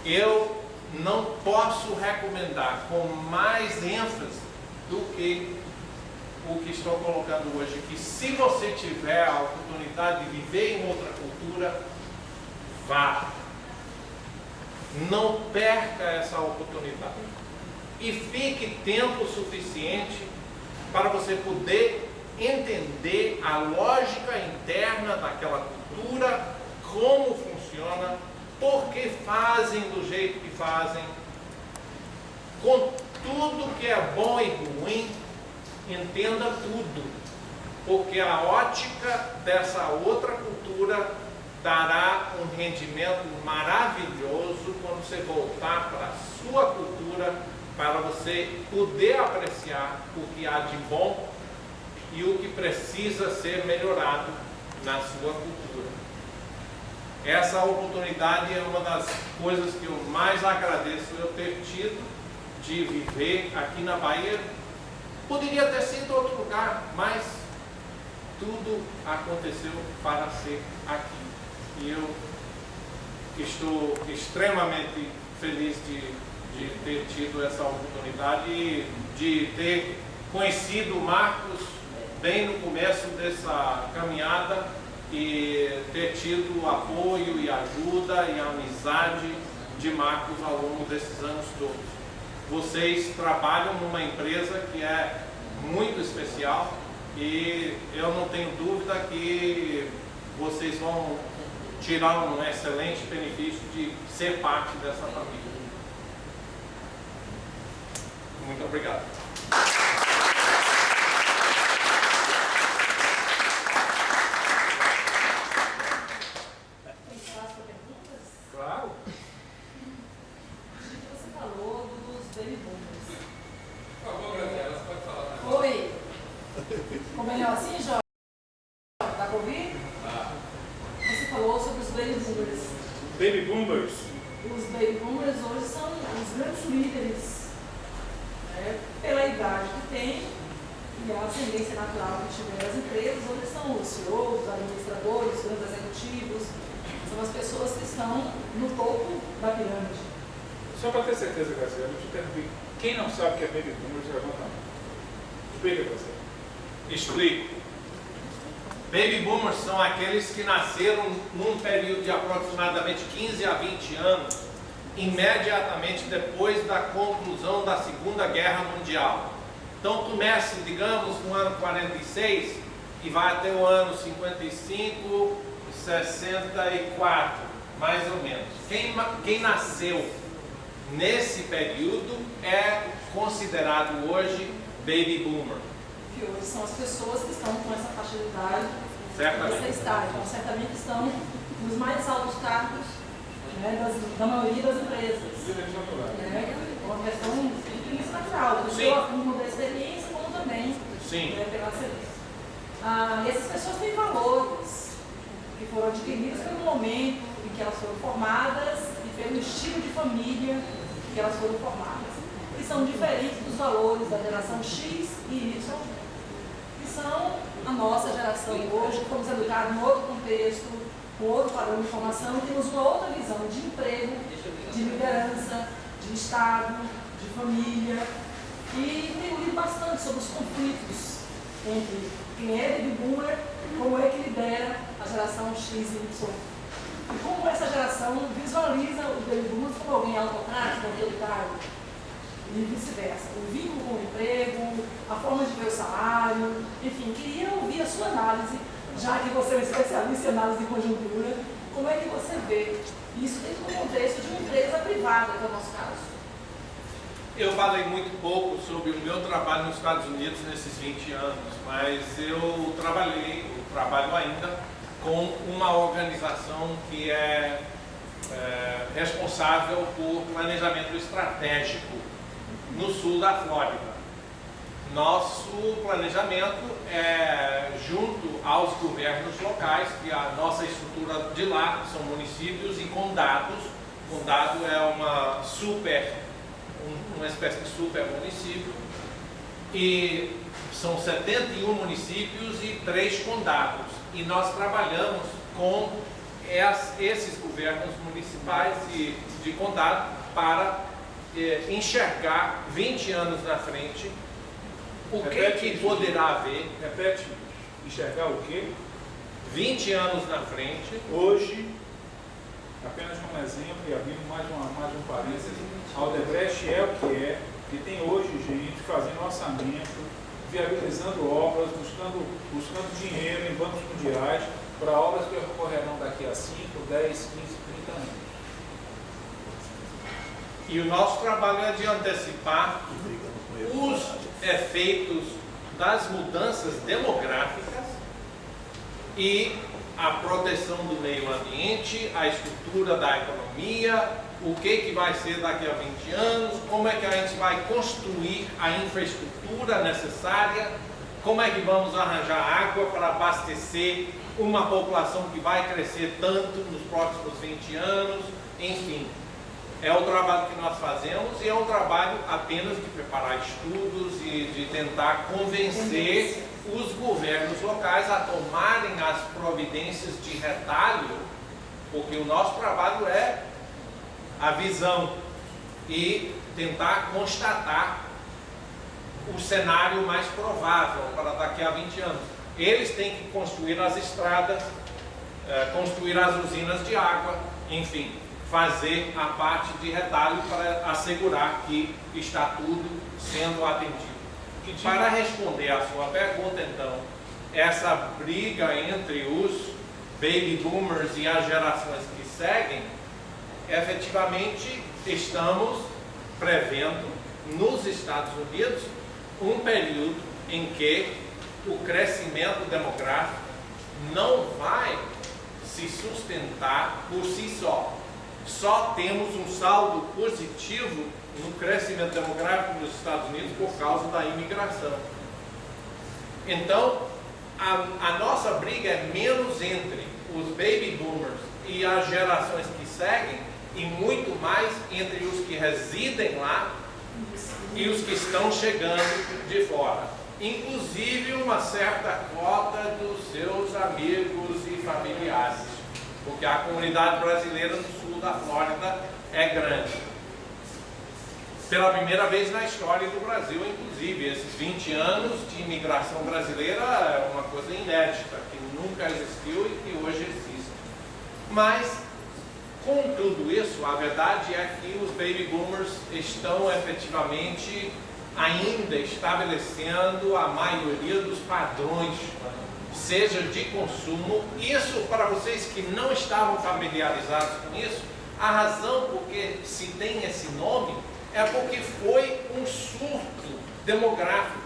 Eu não posso recomendar com mais ênfase do que o que estou colocando hoje, que se você tiver a oportunidade de viver em outra cultura, vá. Não perca essa oportunidade. E fique tempo suficiente para você poder entender a lógica interna daquela cultura, como funciona, por que fazem do jeito que fazem, com tudo que é bom e ruim, entenda tudo, porque a ótica dessa outra cultura dará um rendimento maravilhoso quando você voltar para a sua cultura, para você poder apreciar o que há de bom e o que precisa ser melhorado na sua cultura. Essa oportunidade é uma das coisas que eu mais agradeço eu ter tido de viver aqui na Bahia. Poderia ter sido outro lugar, mas tudo aconteceu para ser aqui. E eu estou extremamente feliz de ter tido essa oportunidade e de ter conhecido o Marcos bem no começo dessa caminhada e ter tido o apoio e ajuda e a amizade de Marcos ao longo desses anos todos. Vocês trabalham numa empresa que é muito especial e eu não tenho dúvida que vocês vão tirar um excelente benefício de ser parte dessa família. Muito obrigado. os baby boomers hoje são os grandes líderes, né, pela idade que têm e a ascendência natural que tiveram as empresas. Hoje são os CEOs, os administradores, os grandes executivos, são as pessoas que estão no topo da pirâmide. Só para ter certeza, Graciela, eu te interrompi. Quem não sabe o que é baby boomers, levanta a mão. Explica, Graciela. Explico. Baby boomers são aqueles que nasceram num período de aproximadamente 15 a 20 anos, imediatamente depois da conclusão da Segunda Guerra Mundial. Então começa, digamos, no ano 46 e vai até o ano 55, 64, mais ou menos. Quem nasceu nesse período é considerado hoje baby boomer. Que hoje são as pessoas que estão com essa faixa de idade, Certamente. nessa estágio. Então, certamente estão nos mais altos cargos, né, da maioria das empresas. É uma questão de natural, do seu acúmulo da experiência, como também pela excelência. Essas pessoas têm valores que foram adquiridos pelo momento em que elas foram formadas e pelo estilo de família que elas foram formadas, que são diferentes dos valores da geração X e Y, que são a nossa geração hoje, que fomos educados em outro contexto, com outro padrão de formação, e temos uma outra visão de emprego, de liderança, de Estado, de família, e tenho lido bastante sobre os conflitos entre quem é baby boomer, como é que lidera a geração X e Y. E como essa geração visualiza os baby boomers como alguém autocrático, autoritário, e vice-versa. O vínculo com o emprego, a forma de ver o salário, enfim, queria ouvir a sua análise, já que você é um especialista em análise de conjuntura, como é que você vê isso dentro do contexto de uma empresa privada, que é o nosso caso? Eu falei muito pouco sobre o meu trabalho nos Estados Unidos nesses 20 anos, mas eu trabalho ainda com uma organização que é responsável por planejamento estratégico no sul da Flórida. Nosso planejamento é junto aos governos locais, que a nossa estrutura de lá são municípios e condados. Condado é uma espécie de super município, e são 71 municípios e 3 condados. E nós trabalhamos com esses governos municipais e de condado para enxergar 20 anos na frente o que poderá haver. Repete, enxergar o quê? 20 anos na frente. Hoje, apenas um exemplo, e abrindo mais um parênteses, a Odebrecht é o que é, e tem hoje gente fazendo orçamento, viabilizando obras, buscando dinheiro em bancos mundiais para obras que ocorrerão daqui a 5, 10, 15, 30 anos. E o nosso trabalho é de antecipar os efeitos das mudanças demográficas e a proteção do meio ambiente, a estrutura da economia, o que vai ser daqui a 20 anos, como é que a gente vai construir a infraestrutura necessária, como é que vamos arranjar água para abastecer uma população que vai crescer tanto nos próximos 20 anos, enfim. É o trabalho que nós fazemos e é um trabalho apenas de preparar estudos e de tentar convencer os governos locais a tomarem as providências de retalho, porque o nosso trabalho é a visão e tentar constatar o cenário mais provável para daqui a 20 anos. Eles têm que construir as estradas, construir as usinas de água, enfim, fazer a parte de retalho para assegurar que está tudo sendo atendido. Para responder à sua pergunta, então, essa briga entre os baby boomers e as gerações que seguem, efetivamente estamos prevendo nos Estados Unidos um período em que o crescimento demográfico não vai se sustentar por si só. Só temos um saldo positivo no crescimento demográfico dos Estados Unidos por causa da imigração. Então, a nossa briga é menos entre os baby boomers e as gerações que seguem e muito mais entre os que residem lá e os que estão chegando de fora. Inclusive uma certa cota dos seus amigos e familiares, porque a comunidade brasileira no sul da Flórida é grande. Pela primeira vez na história do Brasil, inclusive, esses 20 anos de imigração brasileira é uma coisa inédita, que nunca existiu e que hoje existe. Mas, com tudo isso, a verdade é que os baby boomers estão efetivamente ainda estabelecendo a maioria dos padrões, seja de consumo. Isso, para vocês que não estavam familiarizados com isso, a razão por que se tem esse nome é porque foi um surto demográfico.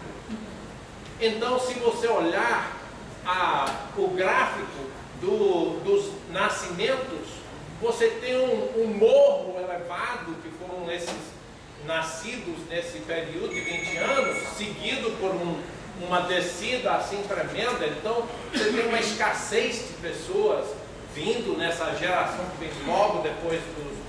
Então, se você olhar o gráfico dos nascimentos, você tem um morro elevado, que foram esses nascidos nesse período de 20 anos, seguido por uma descida assim tremenda. Então, você tem uma escassez de pessoas vindo nessa geração que vem logo depois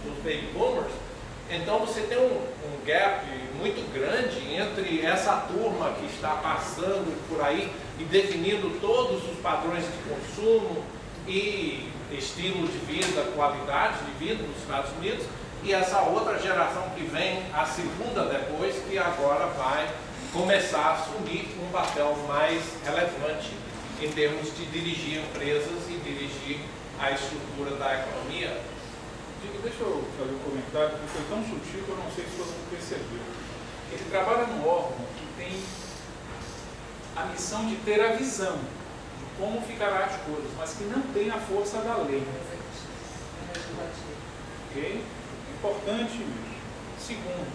dos baby boomers. Então você tem um gap muito grande entre essa turma que está passando por aí e definindo todos os padrões de consumo e estilo de vida, qualidade de vida nos Estados Unidos, e essa outra geração que vem, a segunda depois, que agora vai começar a assumir um papel mais relevante em termos de dirigir empresas e dirigir a estrutura da economia. Deixa eu fazer um comentário, porque foi tão sutil que eu não sei se todo mundo percebeu. Ele trabalha num órgão que tem a missão de ter a visão de como ficará as coisas, mas que não tem a força da lei. Ok? Importante isso. Segundo,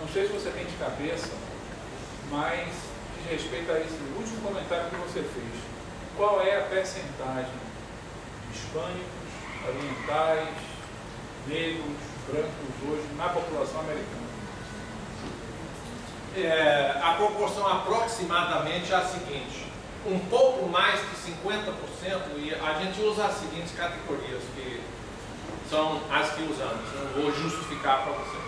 não sei se você tem de cabeça, mas diz respeito a esse último comentário que você fez. Qual é a percentagem de hispânicos, orientais, negros, brancos hoje na população americana? A proporção aproximadamente é a seguinte: um pouco mais de 50%, e a gente usa as seguintes categorias, que são as que usamos, eu vou justificar para vocês.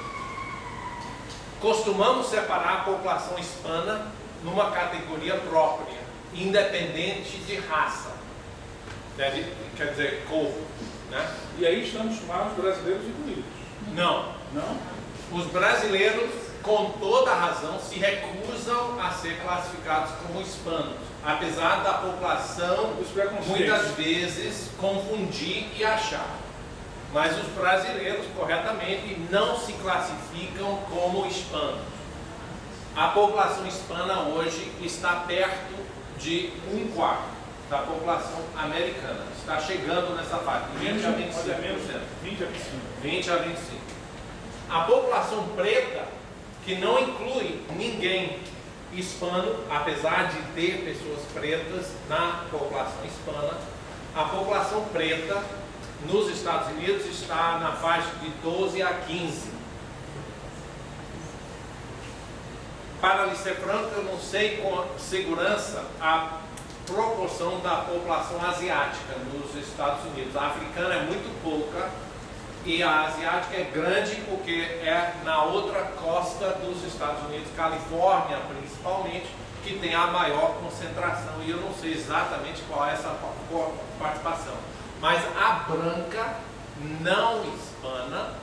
Costumamos separar a população hispana numa categoria própria, independente de raça, quer dizer, cor. Né? E aí estamos chamados brasileiros incluídos? Não. Não? Os brasileiros, com toda razão, se recusam a ser classificados como hispanos, apesar da população muitas vezes confundir e achar. Mas os brasileiros, corretamente, não se classificam como hispanos. A população hispana hoje está perto de 1/4 da população americana. Está chegando nessa faixa, 20 a 25%. 20 a 25%. 20 a 25%. A população preta, que não inclui ninguém hispano, apesar de ter pessoas pretas na população hispana, a população preta nos Estados Unidos está na faixa de 12 a 15%. Para lhe ser franco, eu não sei com segurança a proporção da população asiática nos Estados Unidos. A africana é muito pouca e a asiática é grande porque é na outra costa dos Estados Unidos, Califórnia principalmente, que tem a maior concentração, e eu não sei exatamente qual é essa participação. Mas a branca não hispana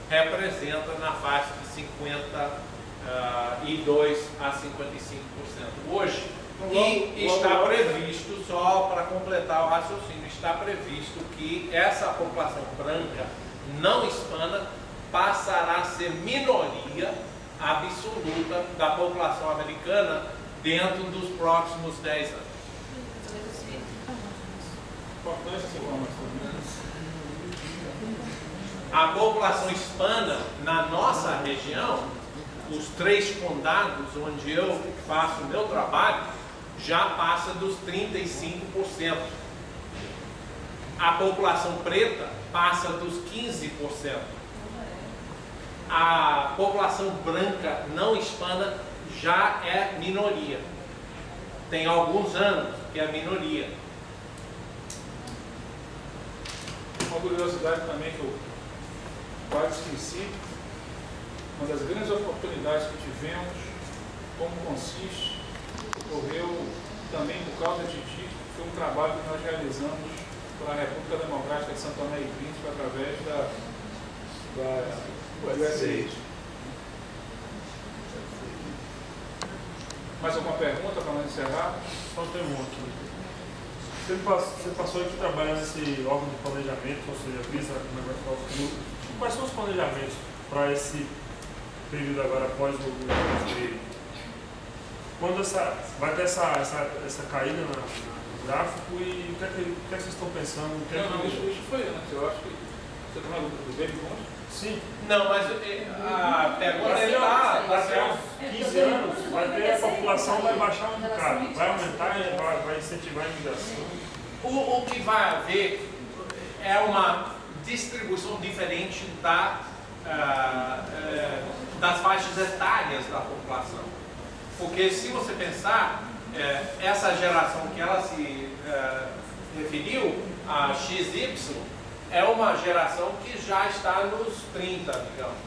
representa na faixa de 52 a 55% hoje. E está previsto, só para completar o raciocínio, está previsto que essa população branca não hispana passará a ser minoria absoluta da população americana dentro dos próximos 10 anos. Importante essa informação. A população hispana na nossa região, os 3 condados onde eu faço o meu trabalho, já passa dos 35%. A população preta passa dos 15%. A população branca não hispana já é minoria. Tem alguns anos que é minoria. Uma curiosidade também que eu quase esqueci, uma das grandes oportunidades que tivemos, como consiste, ocorreu também por causa de ti, foi um trabalho que nós realizamos pela República Democrática de Santo Tomé e Príncipe através da USAID. Mais alguma pergunta para nós encerrar? Só tem um aqui. Você passou aqui trabalhando nesse órgão de planejamento, ou seja, visa como é que vai ficar o futuro. Quais são os planejamentos para esse período agora após o governo? Quando vai ter essa caída no gráfico e o que é que vocês estão pensando? Não, isso foi antes, eu acho que você está falando do Baby Boom? Sim. Não, mas a pergunta é daqui a uns 15 anos, vai ter, a população vai baixar um bocado, vai aumentar e vai incentivar a imigração. O que vai haver é uma distribuição diferente das faixas etárias da população. Porque se você pensar, essa geração que ela se referiu, a XY, é uma geração que já está nos 30, digamos.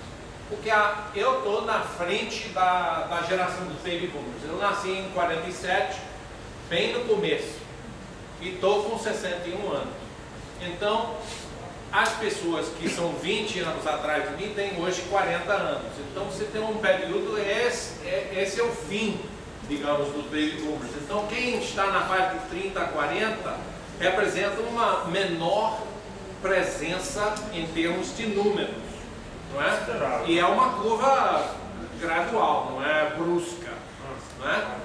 Porque eu estou na frente da geração dos baby boomers. Eu nasci em 47, bem no começo, e estou com 61 anos. Então, as pessoas que são 20 anos atrás de mim têm hoje 40 anos. Então, você tem um período, esse é o fim, digamos, dos baby boomers. Então, quem está na faixa de 30 a 40 representa uma menor presença em termos de números, não é? E é uma curva gradual, não é brusca, não é?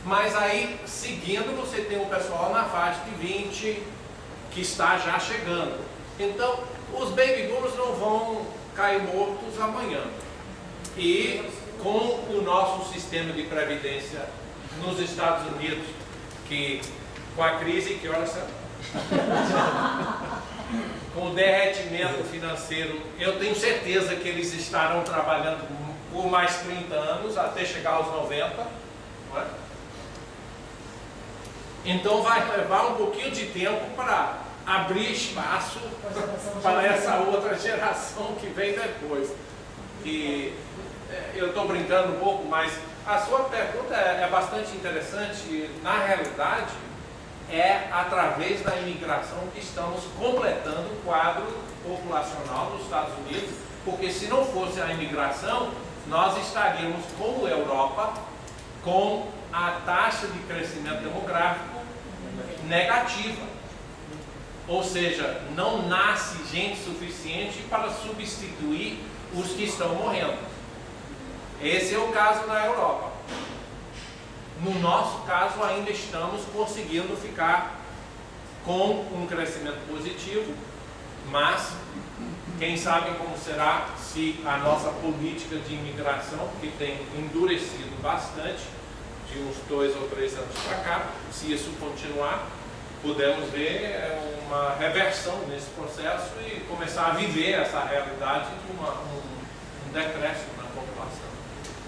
Mas aí, seguindo, você tem o pessoal na faixa de 20 que está já chegando. Então, os baby boomers não vão cair mortos amanhã. E com o nosso sistema de previdência nos Estados Unidos, que com a crise, que horas são? Com o derretimento financeiro, eu tenho certeza que eles estarão trabalhando por mais 30 anos, até chegar aos 90. Não é? Então vai levar um pouquinho de tempo para abrir espaço para essa outra geração que vem depois. E eu estou brincando um pouco, mas a sua pergunta é bastante interessante. Na realidade, é através da imigração que estamos completando o quadro populacional dos Estados Unidos, porque se não fosse a imigração, nós estaríamos, como a Europa, com a taxa de crescimento demográfico negativa. Ou seja, não nasce gente suficiente para substituir os que estão morrendo. Esse é o caso na Europa. No nosso caso, ainda estamos conseguindo ficar com um crescimento positivo, mas quem sabe como será se a nossa política de imigração, que tem endurecido bastante, de uns 2 ou 3 anos para cá, se isso continuar, podemos ver uma reversão nesse processo e começar a viver essa realidade de um decréscimo na população.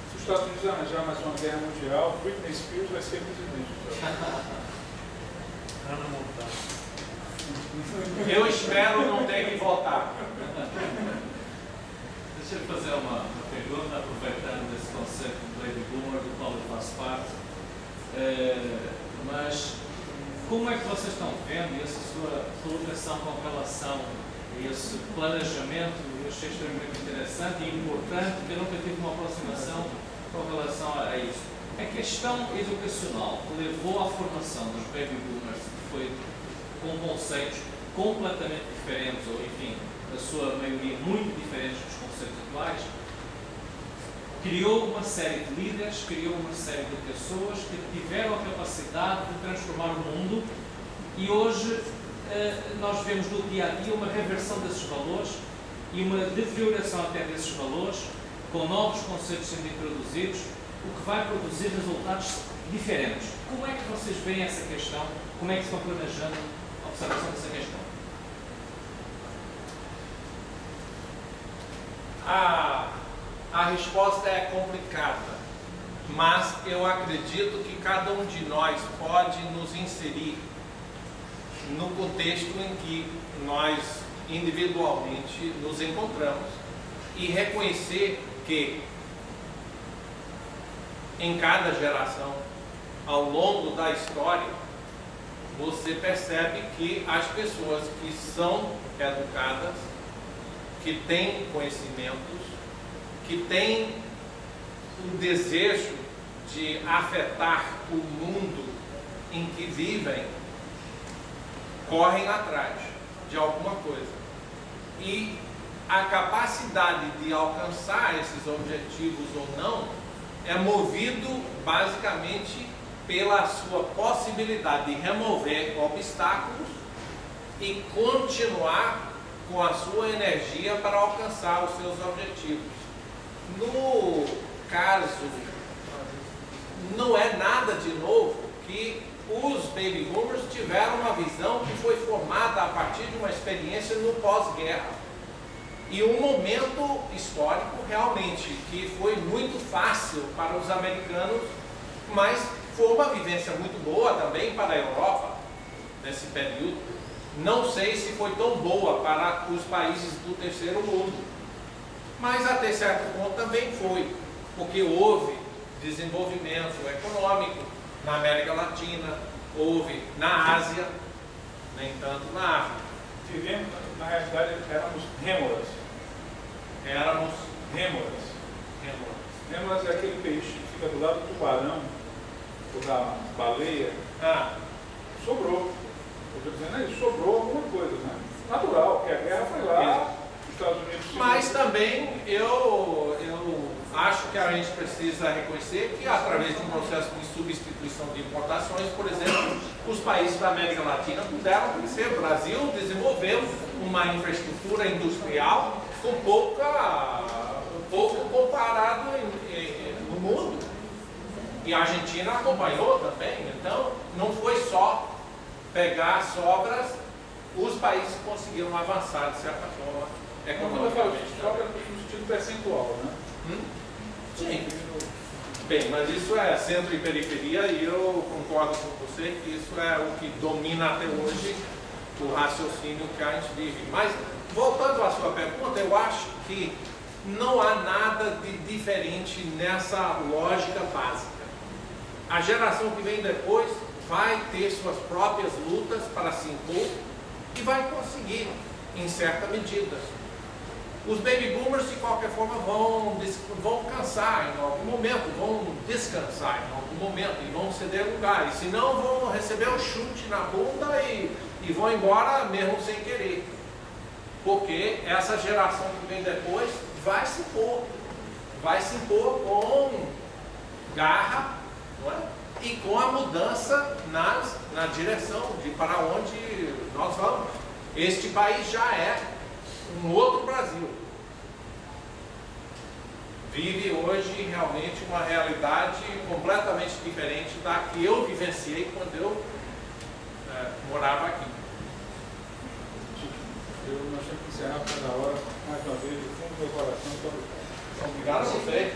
Se os Estados Unidos arranjar mais uma guerra mundial, Britney Spears vai ser presidente. Ana Montana. Eu espero não ter que votar. Deixa eu fazer uma pergunta, aproveitando esse conceito do Baby Boomer, do qual eu faço parte. Mas como é que vocês estão vendo essa sua colocação com relação a esse planejamento? Eu achei extremamente interessante e importante, porque eu nunca tive uma aproximação com relação a isso. A questão educacional que levou à formação dos Baby Boomers, que foi com conceitos completamente diferentes, ou enfim, na sua maioria muito diferentes dos conceitos atuais, criou uma série de líderes, criou uma série de pessoas que tiveram a capacidade de transformar o mundo e hoje nós vemos no dia a dia uma reversão desses valores e uma deterioração até desses valores, com novos conceitos sendo introduzidos, o que vai produzir resultados diferentes. Como é que vocês veem essa questão? Como é que estão planejando a observação dessa questão? A resposta é complicada, mas eu acredito que cada um de nós pode nos inserir no contexto em que nós individualmente nos encontramos e reconhecer que em cada geração, ao longo da história, você percebe que as pessoas que são educadas, que têm conhecimentos, que têm um desejo de afetar o mundo em que vivem, correm atrás de alguma coisa. E a capacidade de alcançar esses objetivos ou não é movido basicamente pela sua possibilidade de remover obstáculos e continuar com a sua energia para alcançar os seus objetivos. No caso, não é nada de novo que os baby boomers tiveram uma visão que foi formada a partir de uma experiência no pós-guerra. E um momento histórico realmente que foi muito fácil para os americanos, mas foi uma vivência muito boa também para a Europa nesse período. Não sei se foi tão boa para os países do terceiro mundo, mas até certo ponto também foi, porque houve desenvolvimento econômico na América Latina, houve na Ásia, nem tanto na África. Vivemos, na realidade, éramos rêmoras. Éramos Rêmoras. rêmoras. Rêmoras é aquele peixe que fica do lado do tubarão, ou da baleia. Sobrou. Eu estou dizendo isso, sobrou alguma coisa, né? Natural, porque a guerra foi lá, os Estados Unidos... Mas também eu acho que a gente precisa reconhecer que através de um processo de substituição de importações, por exemplo, os países da América Latina puderam crescer. O Brasil desenvolveu uma infraestrutura industrial com pouco comparado no mundo. E a Argentina acompanhou também. Então, não foi só pegar sobras, os países conseguiram avançar de certa forma economicamente. Sobra no sentido percentual, né? Sim. Bem, mas isso é centro e periferia e eu concordo com você que isso é o que domina até hoje o raciocínio que a gente vive. Mas, voltando à sua pergunta, eu acho que não há nada de diferente nessa lógica básica. A geração que vem depois vai ter suas próprias lutas para se impor e vai conseguir, em certa medida. Os baby boomers, de qualquer forma, vão cansar em algum momento, vão descansar em algum momento e vão ceder lugar. E se não, vão receber um chute na bunda e vão embora mesmo sem querer. Porque essa geração que vem depois vai se impor com garra, não é? E com a mudança na direção de para onde nós vamos. Este país já é um outro Brasil. Vive hoje realmente uma realidade completamente diferente da que eu vivenciei quando eu morava aqui. Nós temos que encerrar cada hora, mais uma vez, do fundo do meu coração. Obrigado a você.